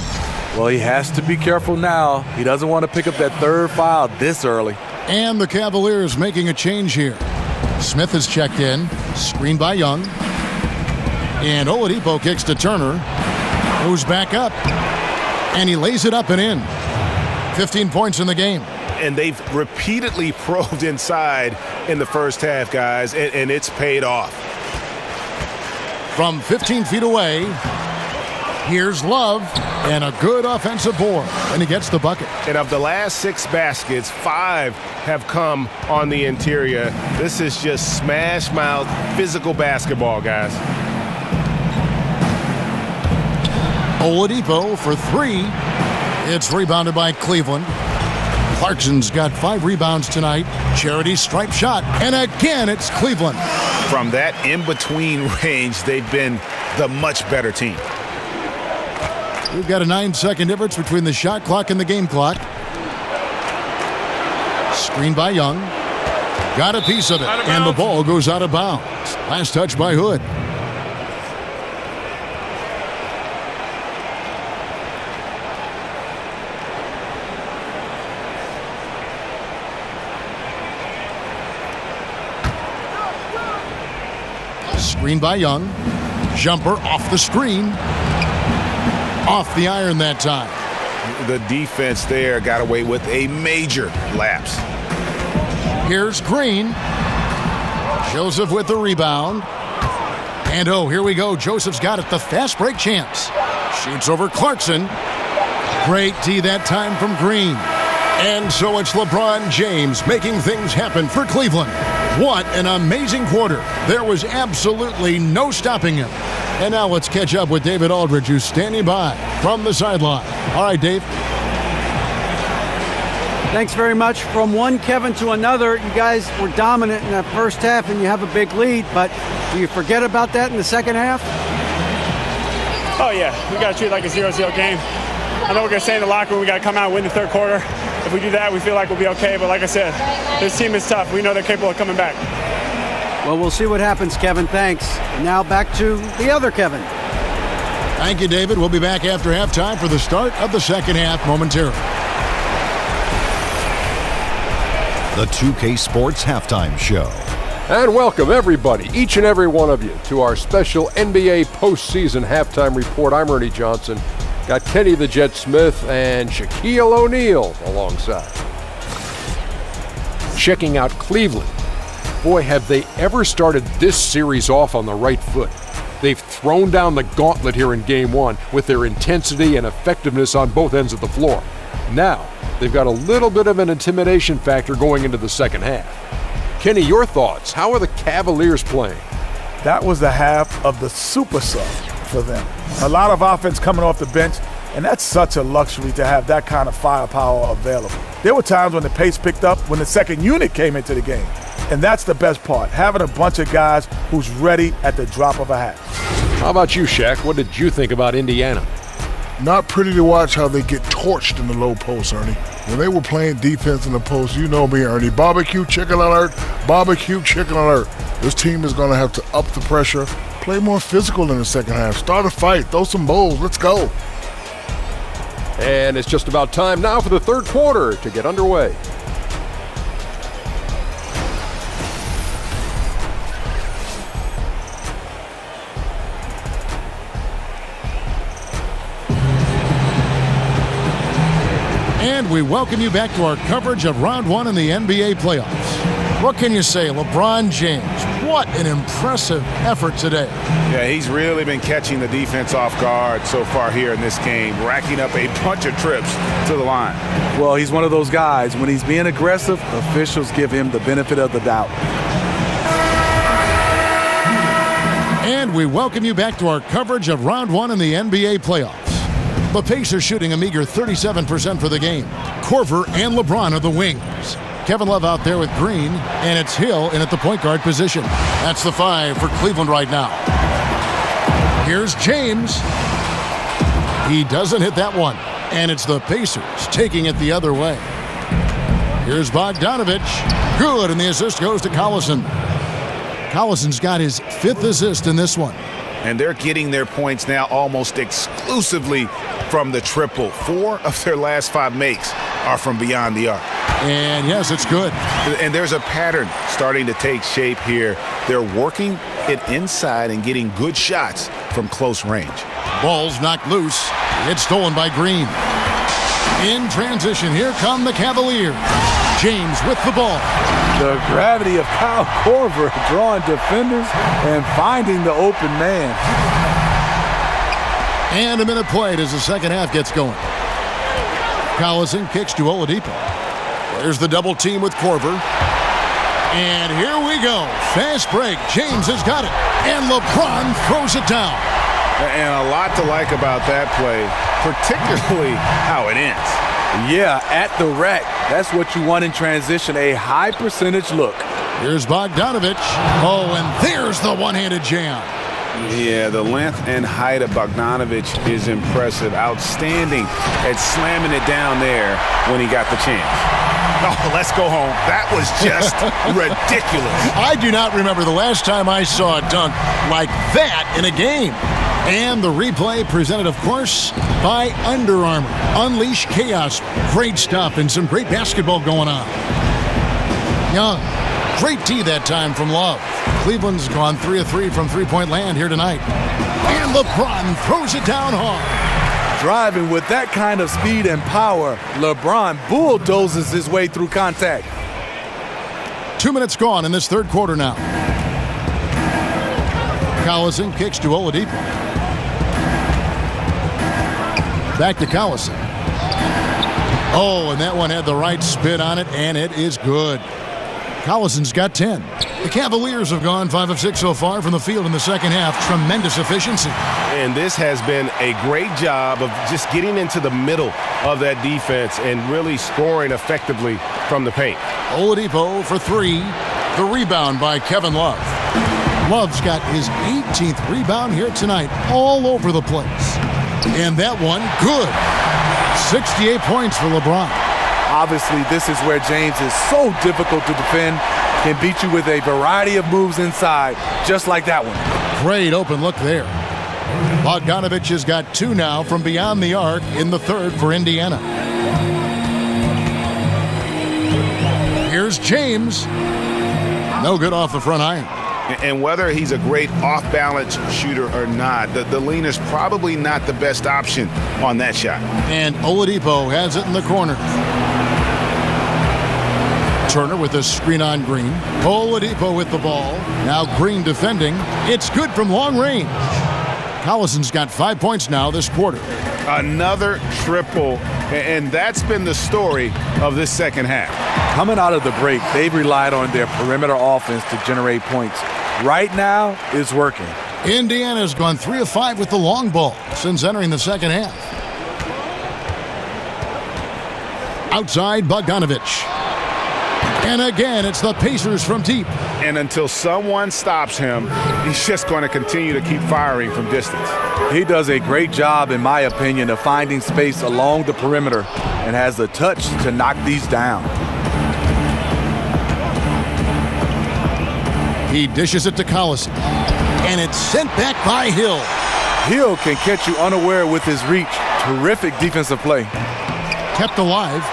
Well, he has to be careful now. He doesn't want to pick up that third foul this early. And the Cavaliers making a change here. Smith is checked in. Screened by Young. And Oladipo kicks to Turner. Moves back up. And he lays it up and in. 15 points in the game. And they've repeatedly probed inside in the first half, guys, and it's paid off. From 15 feet away, here's Love, and a good offensive board, and he gets the bucket. And of the last 6 baskets, 5 have come on the interior. This is just smash mouth physical basketball, guys. Oladipo for 3. It's rebounded by Cleveland. Clarkson's got 5 rebounds tonight. Charity stripe shot, and again it's Cleveland. From that in-between range, they've been the much better team. We've got a 9-second difference between the shot clock and the game clock. Screened by Young. Got a piece of it, and the ball goes out of bounds. Last touch by Hood. Screen by Young. Jumper off the screen. Off the iron that time. The defense there got away with a major lapse. Here's Green. Joseph with the rebound. And oh, here we go. Joseph's got it. The fast break chance. Shoots over Clarkson. Great D that time from Green. And so it's LeBron James making things happen for Cleveland. What an amazing quarter. There was absolutely no stopping him. And now let's catch up with David Aldridge, who's standing by from the sideline. All right, Dave. Thanks very much. From one Kevin to another, you guys were dominant in that first half and you have a big lead, but do you forget about that in the second half? Oh, yeah. We got to treat it like a 0-0 game. I know we're going to stay in the locker room. We got to come out and win the third quarter. If we do that, we feel like we'll be okay. But like I said, this team is tough. We know they're capable of coming back. Well, we'll see what happens, Kevin. Thanks. Now back to the other Kevin. Thank you, David. We'll be back after halftime for the start of the second half momentarily. The 2K Sports Halftime Show. And welcome, everybody, each and every one of you, to our special NBA postseason halftime report. I'm Ernie Johnson. Got Kenny the Jet Smith and Shaquille O'Neal alongside. Checking out Cleveland. Boy, have they ever started this series off on the right foot. They've thrown down the gauntlet here in Game 1 with their intensity and effectiveness on both ends of the floor. Now, they've got a little bit of an intimidation factor going into the second half. Kenny, your thoughts? How are the Cavaliers playing? That was the half of the super sub for them. A lot of offense coming off the bench, and that's such a luxury to have that kind of firepower available. There were times when the pace picked up when the second unit came into the game. And that's the best part, having a bunch of guys who's ready at the drop of a hat. How about you, Shaq? What did you think about Indiana? Not pretty to watch how they get torched in the low post, Ernie. When they were playing defense in the post, you know me, Ernie. Barbecue chicken alert, barbecue chicken alert. This team is going to have to up the pressure, play more physical in the second half, start a fight, throw some bowls, let's go. And it's just about time now for the third quarter to get underway. And we welcome you back to our coverage of Round 1 in the NBA playoffs. What can you say, LeBron James? What an impressive effort today. Yeah, he's really been catching the defense off guard so far here in this game, racking up a bunch of trips to the line. Well, he's one of those guys. When he's being aggressive, officials give him the benefit of the doubt. And we welcome you back to our coverage of Round 1 in the NBA playoffs. The Pacers shooting a meager 37% for the game. Korver and LeBron are the wings. Kevin Love out there with Green, and it's Hill in at the point guard position. That's the 5 for Cleveland right now. Here's James. He doesn't hit that one, and it's the Pacers taking it the other way. Here's Bogdanovich. Good, and the assist goes to Collison. Collison's got his 5th assist in this one. And they're getting their points now almost exclusively from the triple. 4 of their last 5 makes are from beyond the arc. And yes, it's good. And there's a pattern starting to take shape here. They're working it inside and getting good shots from close range. Ball's knocked loose. It's stolen by Green. In transition, here come the Cavaliers. James with the ball. The gravity of Kyle Korver drawing defenders and finding the open man. And a minute played as the second half gets going. Collison kicks to Oladipo. There's the double team with Korver. And here we go. Fast break. James has got it. And LeBron throws it down. And a lot to like about that play, particularly how it ends. Yeah, at the rack. That's what you want in transition, a high percentage look. Here's Bogdanovich. Oh, and there's the one-handed jam. Yeah, the length and height of Bogdanovich is impressive. Outstanding at slamming it down there when he got the chance. Oh, let's go home. That was just ridiculous. I do not remember the last time I saw a dunk like that in a game. And the replay presented, of course, by Under Armour. Unleash chaos. Great stuff and some great basketball going on. Young. Great tee that time from Love. Cleveland's gone 3 of 3 from three-point land here tonight. And LeBron throws it down hard. Driving with that kind of speed and power, LeBron bulldozes his way through contact. 2 minutes gone in this third quarter now. Collison kicks to Oladipo. Back to Collison. Oh, and that one had the right spin on it, and it is good. Collison's got 10. The Cavaliers have gone 5 of 6 so far from the field in the second half. Tremendous efficiency. And this has been a great job of just getting into the middle of that defense and really scoring effectively from the paint. Oladipo for 3. The rebound by Kevin Love. Love's got his 18th rebound here tonight, all over the place. And that one, good. 68 points for LeBron. Obviously, this is where James is so difficult to defend. can beat you with a variety of moves inside, just like that one. Great open look there. Bogdanovich has got 2 now from beyond the arc in the third for Indiana. Here's James. No good off the front iron. And whether he's a great off-balance shooter or not, the lean is probably not the best option on that shot. And Oladipo has it in the corner. Turner with a screen on Green. Oladipo with the ball. Now Green defending. It's good from long range. Collison's got 5 points now this quarter. Another triple, and that's been the story of this second half. Coming out of the break, they've relied on their perimeter offense to generate points. Right now, it's working. Indiana's gone 3 of 5 with the long ball since entering the second half. Outside, Bogdanovich. And again, it's the Pacers from deep. And until someone stops him, he's just going to continue to keep firing from distance. He does a great job, in my opinion, of finding space along the perimeter and has the touch to knock these down. He dishes it to Collison, and it's sent back by Hill. Hill can catch you unaware with his reach. Terrific defensive play. Kept alive,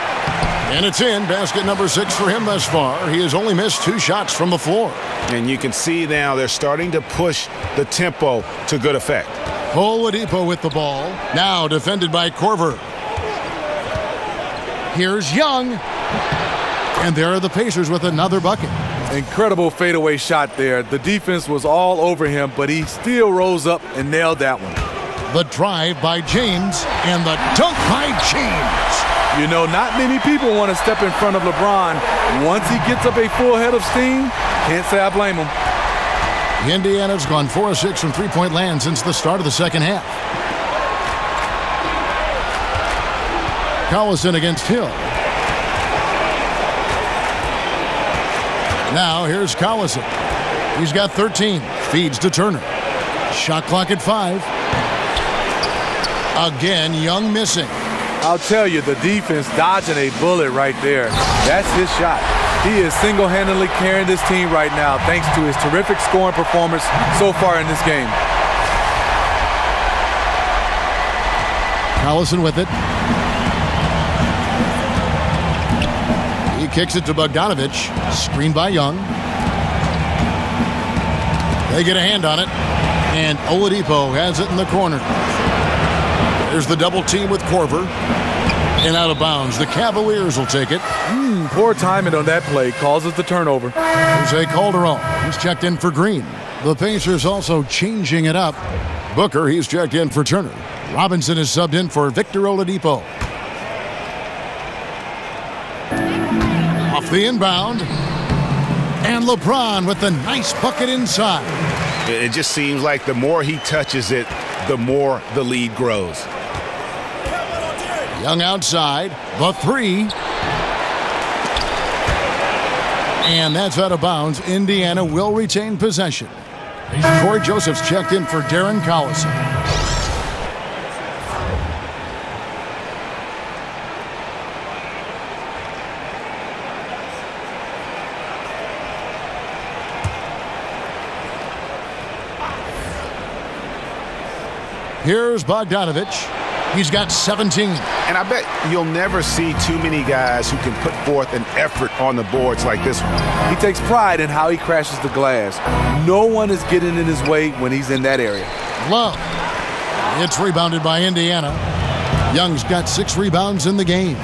and it's in. Basket number 6 for him thus far. He has only missed 2 shots from the floor. And you can see now they're starting to push the tempo to good effect. Oladipo with the ball. Now defended by Korver. Here's Young. And there are the Pacers with another bucket. Incredible fadeaway shot there. The defense was all over him, but he still rose up and nailed that one. The drive by James and the dunk by James. You know, not many people want to step in front of LeBron. Once he gets up a full head of steam, can't say I blame him. Indiana's gone 4 of 6 from three-point land since the start of the second half. Collison against Hill. Now here's Collison. He's got 13. Feeds to Turner. Shot clock at 5. Again, Young missing. I'll tell you, the defense dodging a bullet right there. That's his shot. He is single-handedly carrying this team right now thanks to his terrific scoring performance so far in this game. Collison with it. He kicks it to Bogdanovich. Screened by Young. They get a hand on it. And Oladipo has it in the corner. There's the double team with Korver. And out of bounds. The Cavaliers will take it. Poor timing on that play causes the turnover. Jose Calderon. He's checked in for Green. The Pacers also changing it up. Booker, he's checked in for Turner. Robinson is subbed in for Victor Oladipo. Off the inbound. And LeBron with the nice bucket inside. It just seems like the more he touches it, the more the lead grows. Young outside. The 3. And that's out of bounds. Indiana will retain possession. Corey Joseph's checked in for Darren Collison. Here's Bogdanovich. He's got 17. And I bet you'll never see too many guys who can put forth an effort on the boards like this one. He takes pride in how he crashes the glass. No one is getting in his way when he's in that area. Love. It's rebounded by Indiana. Young's got 6 rebounds in the game.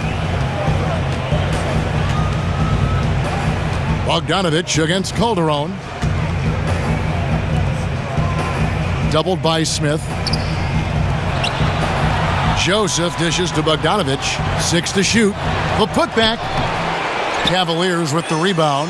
Bogdanovich against Calderon. Doubled by Smith. Joseph dishes to Bogdanovich. 6 to shoot. The putback. Cavaliers with the rebound.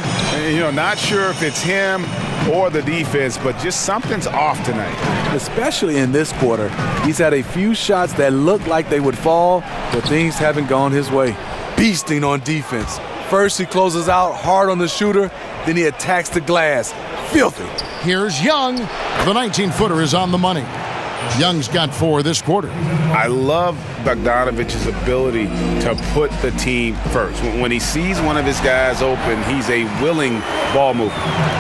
You know, not sure if it's him or the defense, but just something's off tonight. Especially in this quarter. He's had a few shots that looked like they would fall, but things haven't gone his way. Beasting on defense. First he closes out hard on the shooter, then he attacks the glass. Filthy. Here's Young. The 19-footer is on the money. Young's got 4 this quarter. I love Bogdanovich's ability to put the team first. When he sees one of his guys open, he's a willing ball mover.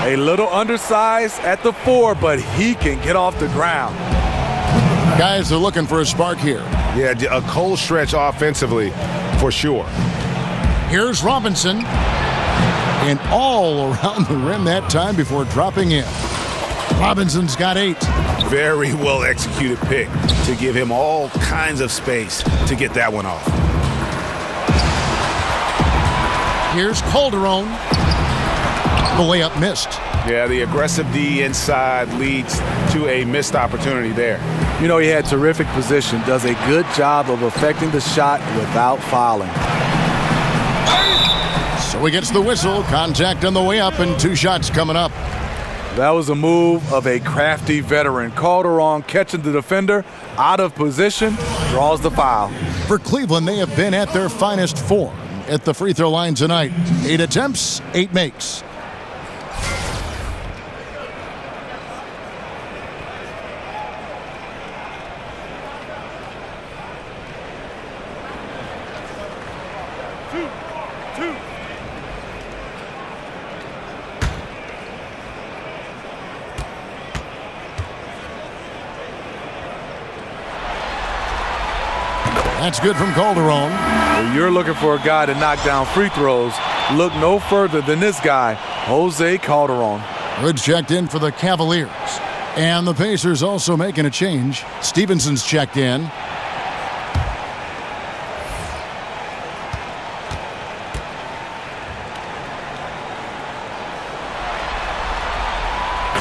A little undersized at the 4, but he can get off the ground. Guys are looking for a spark here. Yeah, a cold stretch offensively for sure. Here's Robinson. And all around the rim that time before dropping in. Robinson's got 8. Very well executed pick to give him all kinds of space to get that one off. Here's Calderon. The layup missed. Yeah, the aggressive D inside leads to a missed opportunity there. You know, he had terrific position, does a good job of affecting the shot without fouling. So he gets the whistle, contact on the way up, and 2 shots coming up. That was a move of a crafty veteran. Calderon catching the defender out of position, draws the foul. For Cleveland, they have been at their finest form at the free throw line tonight. 8 attempts, 8 makes. That's good from Calderon. When you're looking for a guy to knock down free throws, look no further than this guy, Jose Calderon. Hood checked in for the Cavaliers. And the Pacers also making a change. Stevenson's checked in.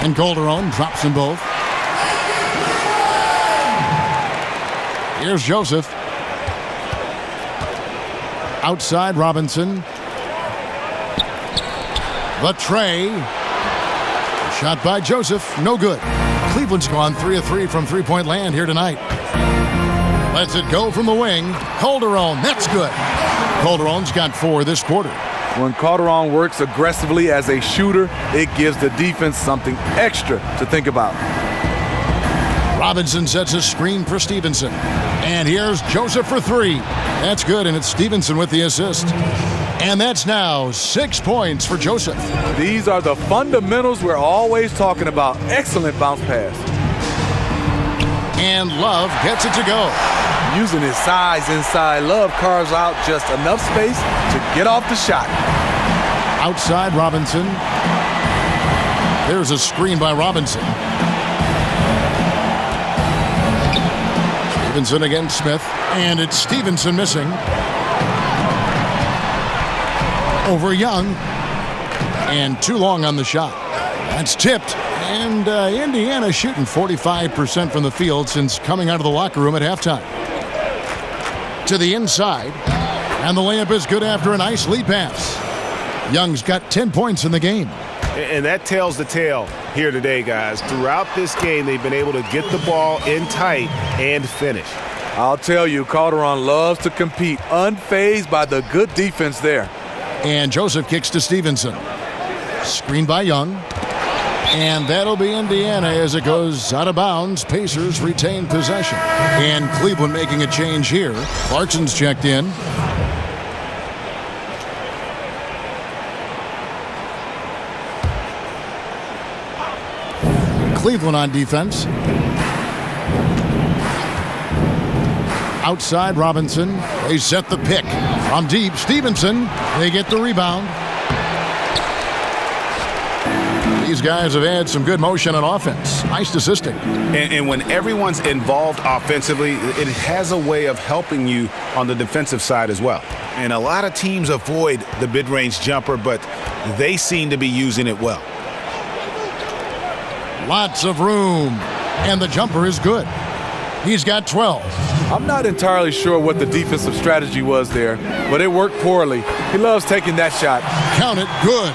And Calderon drops them both. Here's Joseph. Outside Robinson. The tray. Shot by Joseph. No good. Cleveland's gone 3 of 3 from three-point land here tonight. Lets it go from the wing. Calderon. That's good. Calderon's got 4 this quarter. When Calderon works aggressively as a shooter, it gives the defense something extra to think about. Robinson sets a screen for Stevenson. And here's Joseph for 3. That's good, and it's Stevenson with the assist. And that's now 6 points for Joseph. These are the fundamentals we're always talking about. Excellent bounce pass. And Love gets it to go. Using his size inside, Love carves out just enough space to get off the shot. Outside Robinson. There's a screen by Robinson. Stevenson against Smith, and it's Stevenson missing. Over Young, and too long on the shot. That's tipped, and Indiana shooting 45% from the field since coming out of the locker room at halftime. To the inside, and the layup is good after a nice lead pass. Young's got 10 points in the game. And that tells the tale here today, guys. Throughout this game, they've been able to get the ball in tight and finish. I'll tell you, Calderon loves to compete, unfazed by the good defense there. And Joseph kicks to Stevenson. Screen by Young. And that'll be Indiana as it goes out of bounds. Pacers retain possession. And Cleveland making a change here. Clarkson's checked in. Cleveland on defense. Outside Robinson. They set the pick. From deep, Stevenson. They get the rebound. These guys have had some good motion on offense. Nice assisting. And when everyone's involved offensively, it has a way of helping you on the defensive side as well. And a lot of teams avoid the mid-range jumper, but they seem to be using it well. Lots of room. And the jumper is good. He's got 12. I'm not entirely sure what the defensive strategy was there, but it worked poorly. He loves taking that shot. Count it. Good.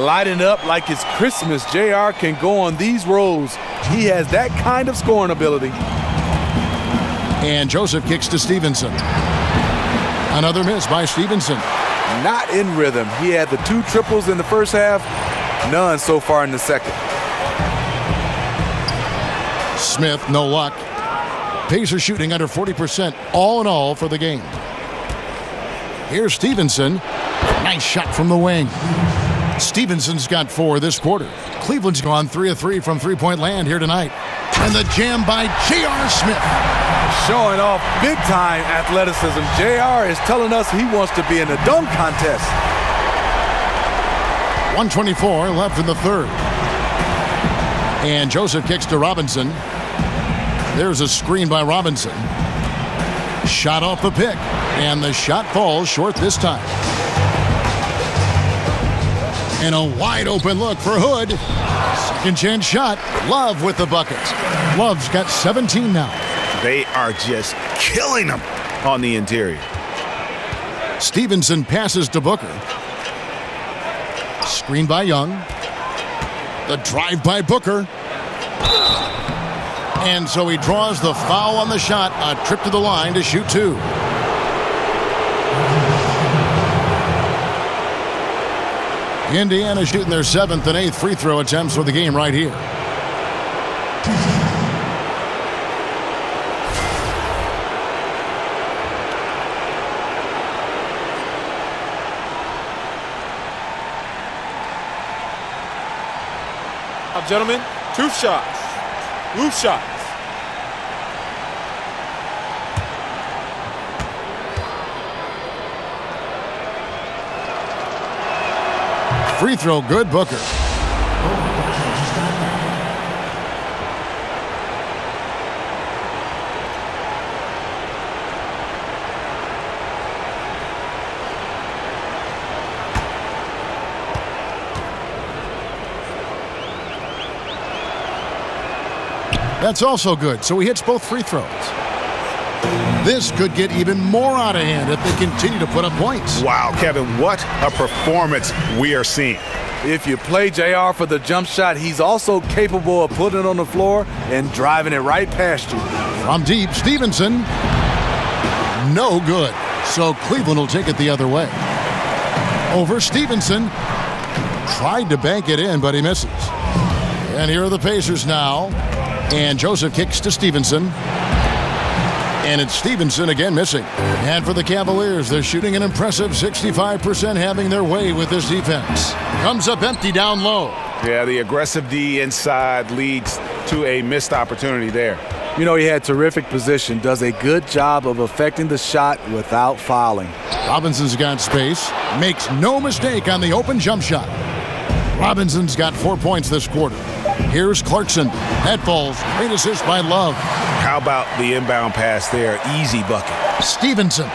Lighting up like it's Christmas. JR can go on these rolls. He has that kind of scoring ability. And Joseph kicks to Stevenson. Another miss by Stevenson. Not in rhythm. He had the 2 triples in the first half, none so far in the second. Smith, no luck. Pacers shooting under 40% all in all for the game. Here's Stevenson. Nice shot from the wing. Stevenson's got 4 this quarter. Cleveland's gone 3 of 3 from three-point land here tonight. And the jam by J.R. Smith. Showing off big-time athleticism. JR is telling us he wants to be in the dunk contest. 1:24 left in the third. And Joseph kicks to Robinson. There's a screen by Robinson. Shot off the pick. And the shot falls short this time. And a wide open look for Hood. Second chance shot. Love with the bucket. Love's got 17 now. They are just killing them on the interior. Stevenson passes to Booker. Screen by Young. The drive by Booker. And so he draws the foul on the shot. A trip to the line to shoot 2. Indiana shooting their 7th and 8th free throw attempts for the game right here. Gentlemen, 2 shots. Loose shots. Free throw good, Booker. That's also good, so he hits both free throws. This could get even more out of hand if they continue to put up points. Wow, Kevin, what a performance we are seeing. If you play JR for the jump shot, he's also capable of putting it on the floor and driving it right past you. From deep, Stevenson. No good. So Cleveland will take it the other way. Over Stevenson. Tried to bank it in, but he misses. And here are the Pacers now. And Joseph kicks to Stevenson. And it's Stevenson again missing. And for the Cavaliers, they're shooting an impressive 65%, having their way with this defense. Comes up empty down low. Yeah, the aggressive D inside leads to a missed opportunity there. You know, he had terrific position, does a good job of affecting the shot without fouling. Robinson's got space, makes no mistake on the open jump shot. Robinson's got 4 points this quarter. Here's Clarkson. That falls. Great assist by Love. How about the inbound pass there? Easy bucket. Stevenson.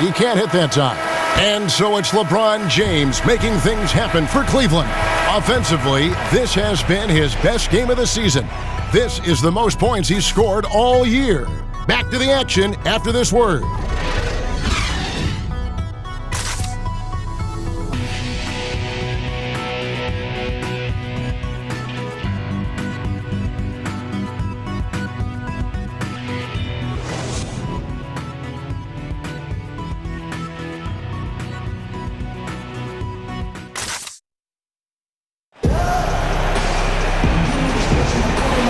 He can't hit that time. And so it's LeBron James making things happen for Cleveland. Offensively, this has been his best game of the season. This is the most points he's scored all year. Back to the action after this word.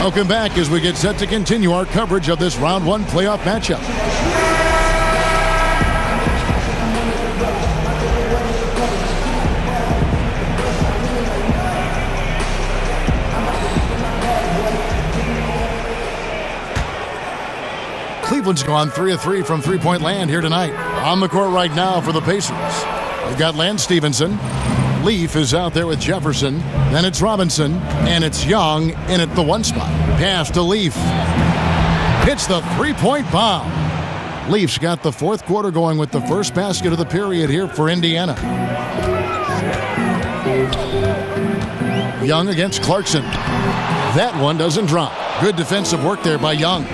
Welcome back as we get set to continue our coverage of this round 1 playoff matchup. Cleveland's gone 3 of 3 from three-point land here tonight. On the court right now for the Pacers. They've got Lance Stevenson. Leaf is out there with Jefferson. Then it's Robinson. And it's Young in at the 1 spot. Pass to Leaf. Hits the three-point bomb. Leaf's got the 4th quarter going with the first basket of the period here for Indiana. Young against Clarkson. That one doesn't drop. Good defensive work there by Young.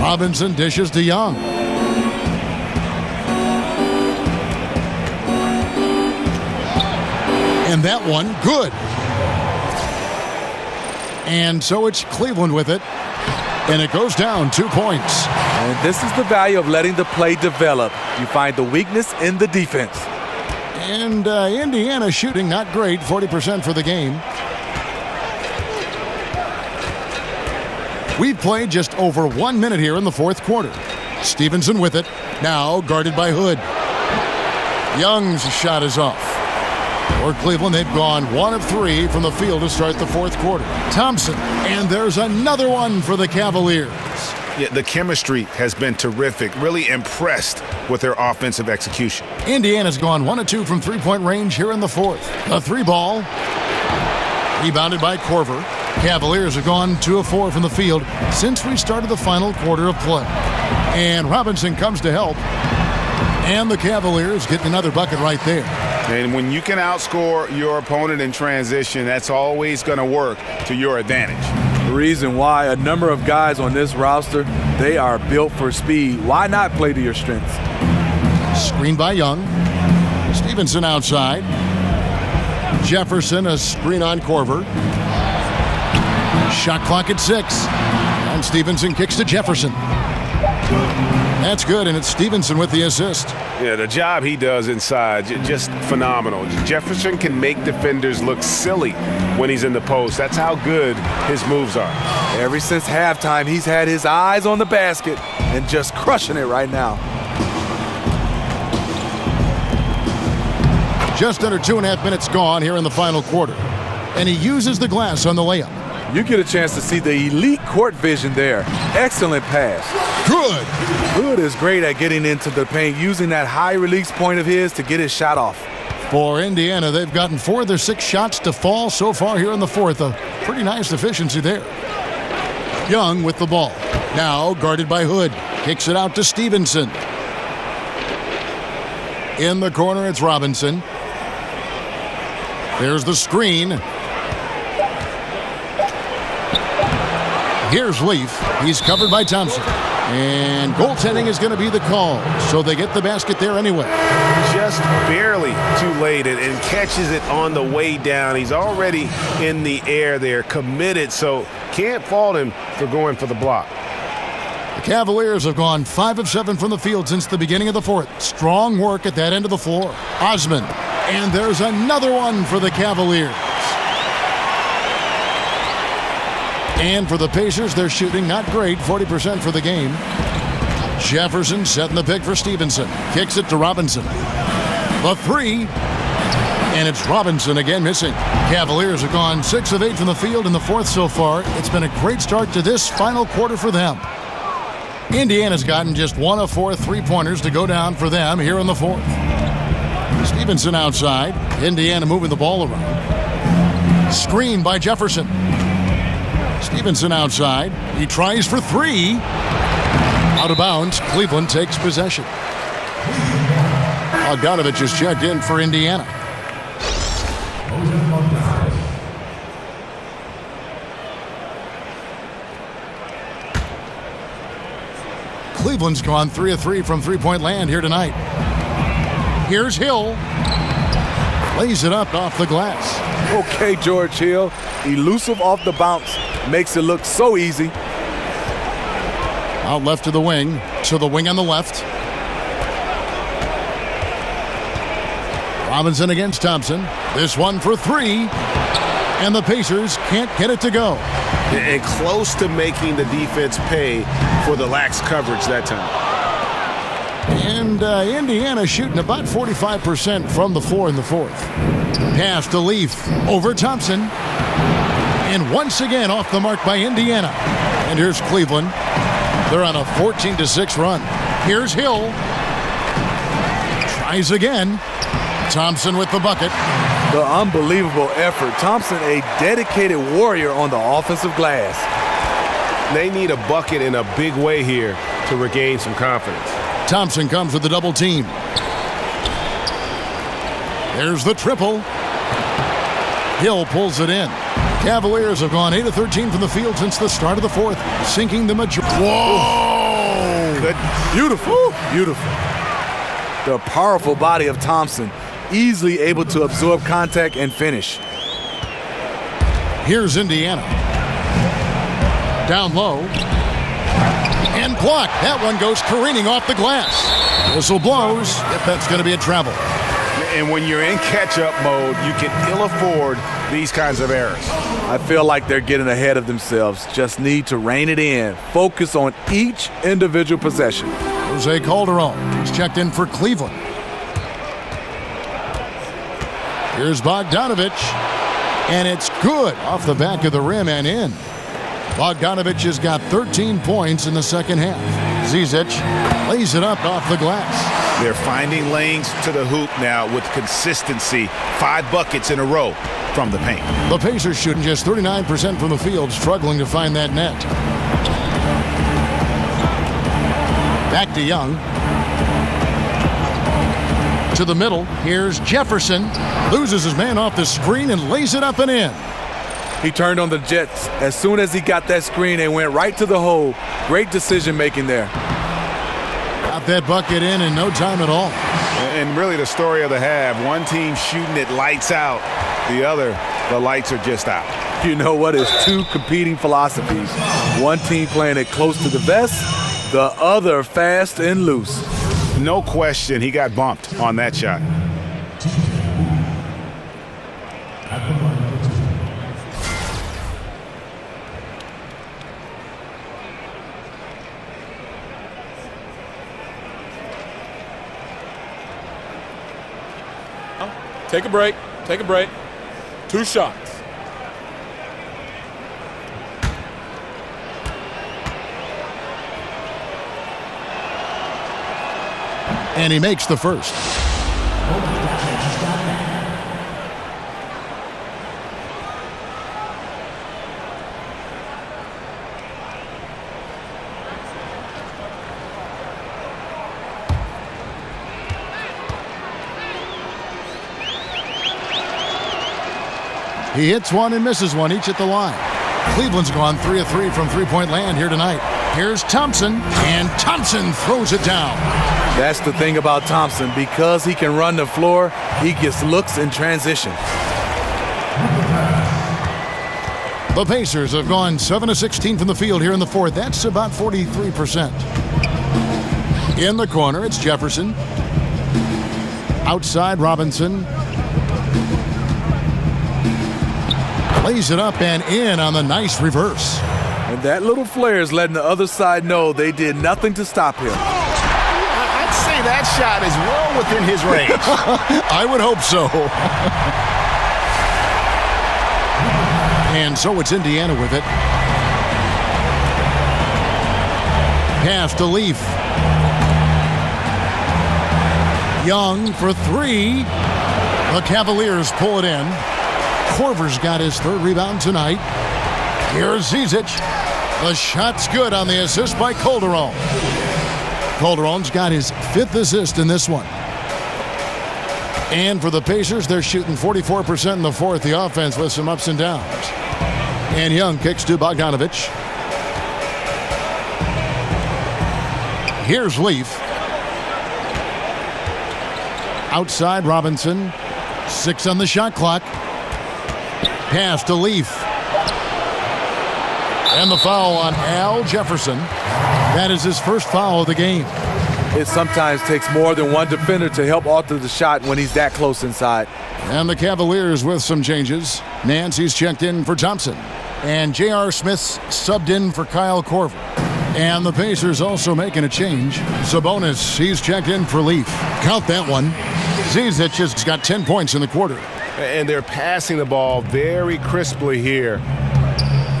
Robinson dishes to Young. And that one, good. And so it's Cleveland with it. And it goes down 2 points. And this is the value of letting the play develop. You find the weakness in the defense. And Indiana shooting not great, 40% for the game. We've played just over 1 minute here in the fourth quarter. Stevenson with it, now guarded by Hood. Young's shot is off. For Cleveland, they've gone 1 of 3 from the field to start the fourth quarter. Thompson, and there's another one for the Cavaliers. Yeah, the chemistry has been terrific. Really impressed with their offensive execution. Indiana's gone 1 of 2 from three-point range here in the fourth. A 3-ball. Rebounded by Korver. Cavaliers have gone 2 of 4 from the field since we started the final quarter of play. And Robinson comes to help. And the Cavaliers get another bucket right there. And when you can outscore your opponent in transition, that's always going to work to your advantage. The reason why a number of guys on this roster, they are built for speed. Why not play to your strengths? Screen by Young. Stevenson outside. Jefferson, a screen on Korver. Shot clock at 6. And Stevenson kicks to Jefferson. That's good, and it's Stevenson with the assist. Yeah, the job he does inside, just phenomenal. Jefferson can make defenders look silly when he's in the post. That's how good his moves are. Ever since halftime, he's had his eyes on the basket and just crushing it right now. Just under 2.5 minutes gone here in the final quarter. And he uses the glass on the layup. You get a chance to see the elite court vision there. Excellent pass. Good. Hood is great at getting into the paint, using that high release point of his to get his shot off. For Indiana, they've gotten 4 of their 6 shots to fall so far here in the fourth. A pretty nice efficiency there. Young with the ball. Now guarded by Hood. Kicks it out to Stevenson. In the corner, it's Robinson. There's the screen. Here's Leaf. He's covered by Thompson. And goaltending is going to be the call. So they get the basket there anyway. Just barely too late and catches it on the way down. He's already in the air there, committed, so can't fault him for going for the block. The Cavaliers have gone 5 of 7 from the field since the beginning of the fourth. Strong work at that end of the floor. Osman. And there's another one for the Cavaliers. And for the Pacers, they're shooting not great, 40% for the game. Jefferson setting the pick for Stevenson. Kicks it to Robinson. The 3. And it's Robinson again missing. Cavaliers have gone 6 of 8 from the field in the fourth so far. It's been a great start to this final quarter for them. Indiana's gotten just 1 of 4 3-pointers to go down for them here in the fourth. Stevenson outside. Indiana moving the ball around. Screen by Jefferson. Stevenson outside. He tries for 3. Out of bounds. Cleveland takes possession. Bogdanovich is checked in for Indiana. Cleveland's gone 3 of 3 from three-point land here tonight. Here's Hill. Lays it up off the glass. Okay, George Hill. Elusive off the bounce. Makes it look so easy. Out left to the wing on the left. Robinson against Thompson. This one for 3. And the Pacers can't get it to go. And close to making the defense pay for the lax coverage that time. And Indiana shooting about 45% from the floor in the fourth. Pass to Leaf over Thompson. And once again off the mark by Indiana. And here's Cleveland. They're on a 14-6 run. Here's Hill. Tries again. Thompson with the bucket. The unbelievable effort. Thompson, a dedicated warrior on the offensive glass. They need a bucket in a big way here to regain some confidence. Thompson comes with the double team. There's the triple. Hill pulls it in. Cavaliers have gone 8 of 13 from the field since the start of the fourth, sinking the majority. Whoa! Good. Beautiful. Beautiful. The powerful body of Thompson, easily able to absorb contact and finish. Here's Indiana. Down low. And blocked. That one goes careening off the glass. Whistle blows. Yep, that's going to be a travel. And when you're in catch-up mode, you can ill afford these kinds of errors. I feel like they're getting ahead of themselves. Just need to rein it in. Focus on each individual possession. Jose Calderon. He's checked in for Cleveland. Here's Bogdanovich. And it's good off the back of the rim and in. Bogdanovich has got 13 points in the second half. Zizic lays it up off the glass. They're finding lanes to the hoop now with consistency. 5 buckets in a row from the paint. The Pacers shooting just 39% from the field, struggling to find that net. Back to Young. To the middle. Here's Jefferson. Loses his man off the screen and lays it up and in. He turned on the Jets. As soon as he got that screen, they went right to the hole. Great decision making there. Got that bucket in no time at all. And really the story of the half. One team shooting it lights out. The other, the lights are just out. You know what? It's 2 competing philosophies. One team playing it close to the vest, the other fast and loose. No question he got bumped on that shot. Take a break. Take a break. 2 shots. And he makes the first. He hits one and misses one, each at the line. Cleveland's gone 3 of 3 from three-point land here tonight. Here's Thompson, and Thompson throws it down. That's the thing about Thompson. Because he can run the floor, he gets looks in transition. The Pacers have gone 7 of 16 from the field here in the fourth. That's about 43%. In the corner, it's Jefferson. Outside, Robinson. Lays it up and in on the nice reverse. And that little flare is letting the other side know they did nothing to stop him. I'd say that shot is well within his range. I would hope so. And so it's Indiana with it. Pass to Leaf. Young for 3. The Cavaliers pull it in. Korver's got his 3rd rebound tonight. Here's Zizic. The shot's good on the assist by Calderon. Calderon's got his 5th assist in this one. And for the Pacers, they're shooting 44% in the fourth. The offense with some ups and downs. And Young kicks to Bogdanovich. Here's Leaf. Outside, Robinson. 6 on the shot clock. Pass to Leaf. And the foul on Al Jefferson. That is his first foul of the game. It sometimes takes more than one defender to help alter the shot when he's that close inside. And the Cavaliers with some changes. Nancy's checked in for Thompson. And J.R. Smith's subbed in for Kyle Korver. And the Pacers also making a change. Sabonis, he's checked in for Leaf. Count that one. Zizic has got 10 points in the quarter. And they're passing the ball very crisply here.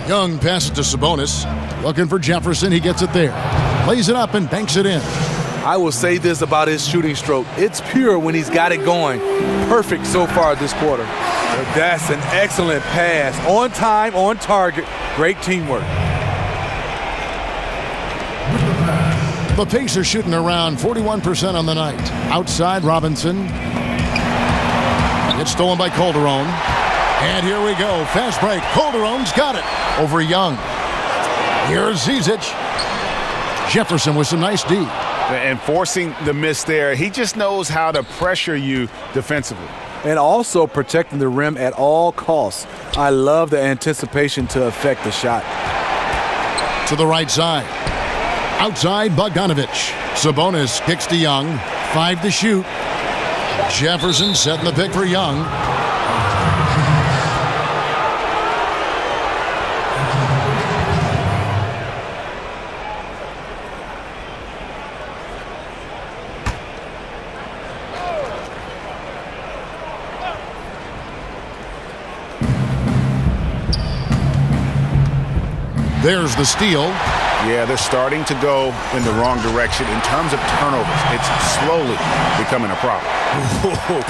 Young passes to Sabonis. Looking for Jefferson. He gets it there. Lays it up and banks it in. I will say this about his shooting stroke. It's pure when he's got it going. Perfect so far this quarter. That's an excellent pass. On time, on target. Great teamwork. The Pacers shooting around 41% on the night. Outside, Robinson. It's stolen by Calderon. And here we go. Fast break. Calderon's got it over Young. Here's Zizic. Jefferson with some nice D. And forcing the miss there. He just knows how to pressure you defensively. And also protecting the rim at all costs. I love the anticipation to affect the shot. To the right side. Outside, Bogdanovich. Sabonis kicks to Young. 5 to shoot. Jefferson setting the pick for Young. There's the steal. Yeah, they're starting to go in the wrong direction in terms of turnovers. It's slowly becoming a problem.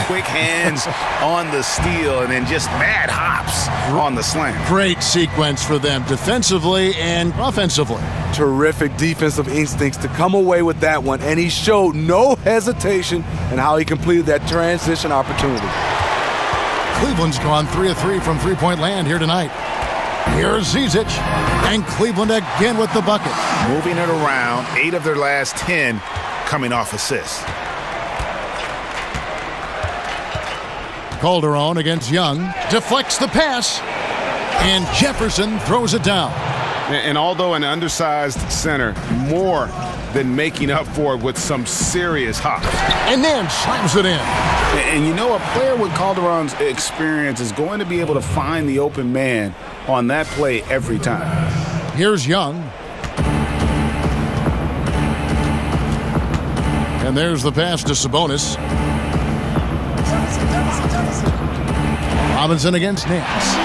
Quick hands on the steal and then just mad hops on the slam. Great sequence for them defensively and offensively. Terrific defensive instincts to come away with that one, and he showed no hesitation in how he completed that transition opportunity. Cleveland's gone 3 of 3 from three-point land here tonight. Here's Zizic, and Cleveland again with the bucket. Moving it around, 8 of their last 10 coming off assists. Calderon against Young, deflects the pass, and Jefferson throws it down. And although an undersized center, more than making up for it with some serious hops. And then slams it in. And you know, a player with Calderon's experience is going to be able to find the open man on that play every time. Here's Young. And there's the pass to Sabonis. Robinson against Nance.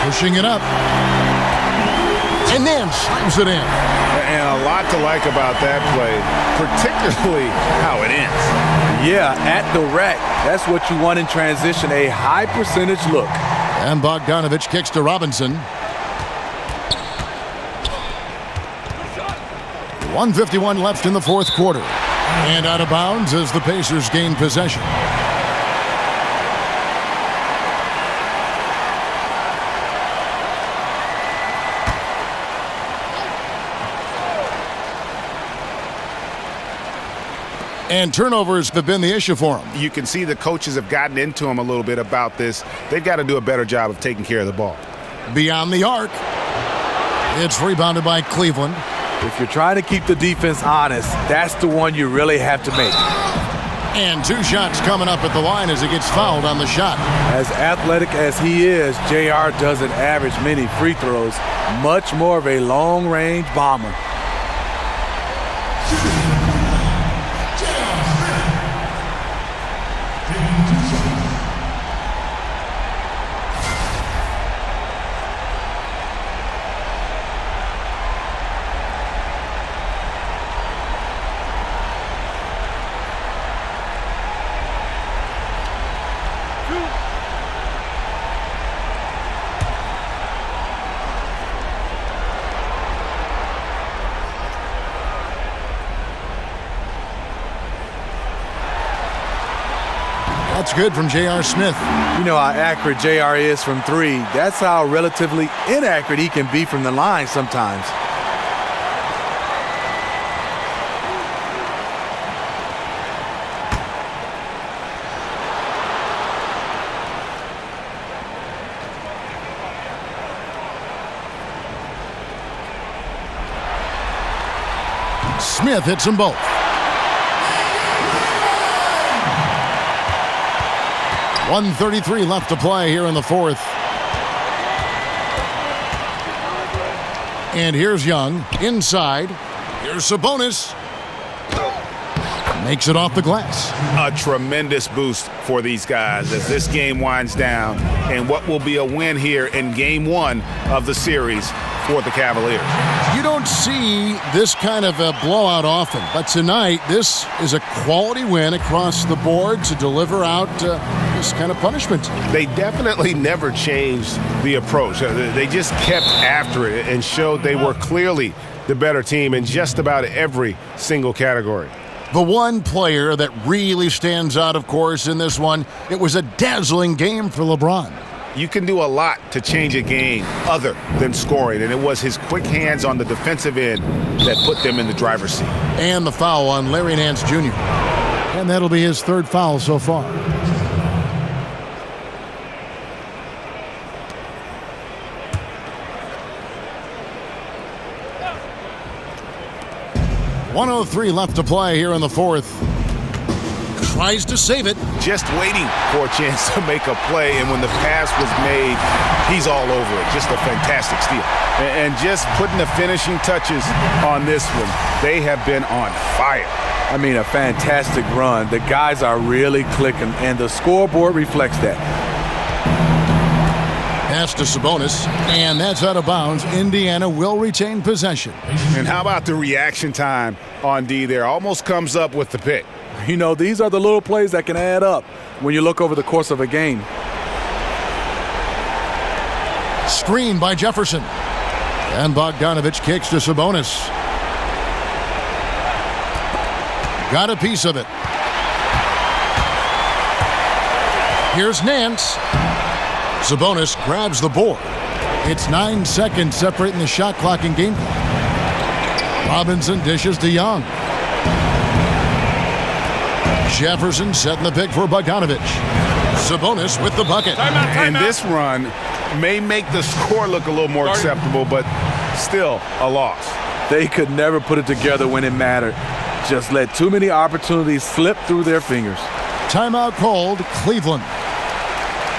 Pushing it up. And then slams it in. And a lot to like about that play, particularly how it ends. Yeah, at the rack. That's what you want in transition, a high percentage look. And Bogdanovich kicks to Robinson. 1:51 left in the fourth quarter. And out of bounds as the Pacers gain possession. And turnovers have been the issue for them. You can see the coaches have gotten into them a little bit about this. They've got to do a better job of taking care of the ball. Beyond the arc. It's rebounded by Cleveland. If you're trying to keep the defense honest, that's the one you really have to make. And 2 shots coming up at the line as he gets fouled on the shot. As athletic as he is, JR doesn't average many free throws. Much more of a long-range bomber. That's good from J.R. Smith. You know how accurate JR is from 3. That's how relatively inaccurate he can be from the line sometimes. Smith hits them both. .133 left to play here in the fourth. And here's Young inside. Here's Sabonis. Makes it off the glass. A tremendous boost for these guys as this game winds down and what will be a win here in game 1 of the series for the Cavaliers. You don't see this kind of a blowout often, but tonight this is a quality win across the board to deliver out this kind of punishment. They definitely never changed the approach. They just kept after it and showed they were clearly the better team in just about every single category. The one player that really stands out, of course, in this one, it was a dazzling game for LeBron. You can do a lot to change a game other than scoring, and it was his quick hands on the defensive end that put them in the driver's seat. And the foul on Larry Nance Jr. And that'll be his third foul so far. .103 left to play here in the fourth. tries to save it. Just waiting for a chance to make a play, and when the pass was made, he's all over it. Just a fantastic steal. And just putting the finishing touches on this one, they have been on fire. I mean, a fantastic run. The guys are really clicking, and the scoreboard reflects that. Pass to Sabonis, and that's out of bounds. Indiana will retain possession. And how about the reaction time on D there? Almost comes up with the pick. You know, these are the little plays that can add up when you look over the course of a game. Screen by Jefferson. And Bogdanovich kicks to Sabonis. Got a piece of it. Here's Nance. Sabonis grabs the board. It's 9 seconds separating the shot clock and game clock. Robinson dishes to Young. Jefferson setting the pick for Bogdanovich. Sabonis with the bucket. And this run may make the score look a little more acceptable, but still a loss. They could never put it together when it mattered. Just let too many opportunities slip through their fingers. Timeout called, Cleveland.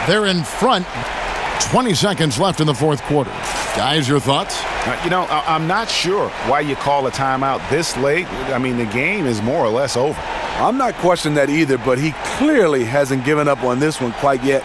They're in front. 20 seconds left in the fourth quarter. Guys, your thoughts? You know, I'm not sure why you call a timeout this late. I mean, the game is more or less over. I'm not questioning that either, but he clearly hasn't given up on this one quite yet.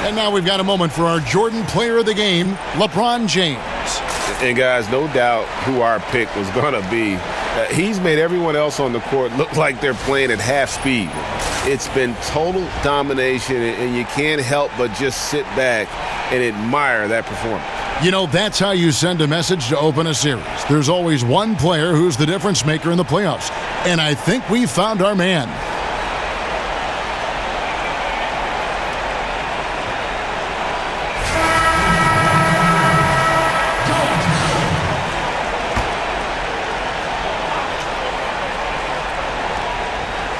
And now we've got a moment for our Jordan Player of the Game, LeBron James. And guys, no doubt who our pick was going to be. He's made everyone else on the court look like they're playing at half speed. It's been total domination, and you can't help but just sit back and admire that performance. You know, that's how you send a message to open a series. There's always one player who's the difference maker in the playoffs. And I think we found our man.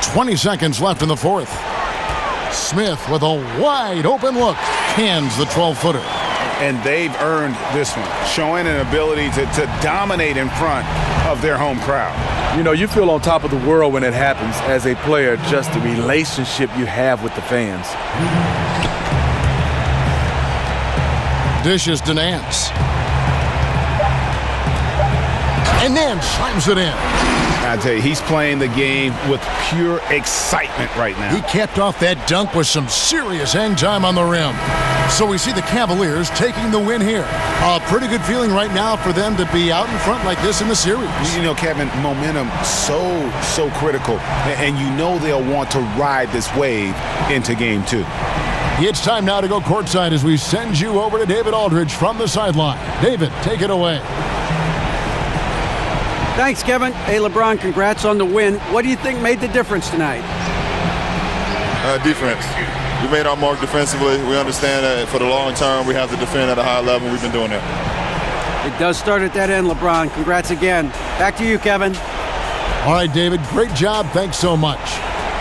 .20 seconds left in the fourth. Smith with a wide open look cans the 12-footer. And they've earned this one, showing an ability to dominate in front of their home crowd. You know, you feel on top of the world when it happens as a player, just the relationship you have with the fans. Dishes to Nance. And Nance slams it in. I tell you, he's playing the game with pure excitement right now. He capped off that dunk with some serious hang time on the rim. So we see the Cavaliers taking the win here. A pretty good feeling right now for them to be out in front like this in the series. You know, Kevin, momentum so critical. And you know they'll want to ride this wave into game 2. It's time now to go courtside as we send you over to David Aldridge from the sideline. David, take it away. Thanks, Kevin. Hey, LeBron, congrats on the win. What do you think made the difference tonight? Defense. We made our mark defensively. We understand that for the long term, we have to defend at a high level. We've been doing that. It does start at that end, LeBron. Congrats again. Back to you, Kevin. All right, David, great job. Thanks so much.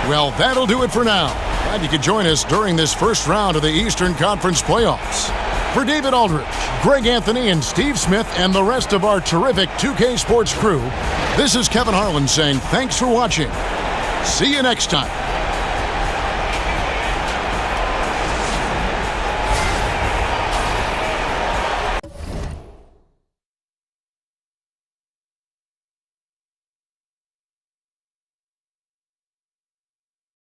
Well, that'll do it for now. Glad you could join us during this first round of the Eastern Conference playoffs. For David Aldridge, Greg Anthony, and Steve Smith, and the rest of our terrific 2K Sports crew, this is Kevin Harlan saying thanks for watching. See you next time.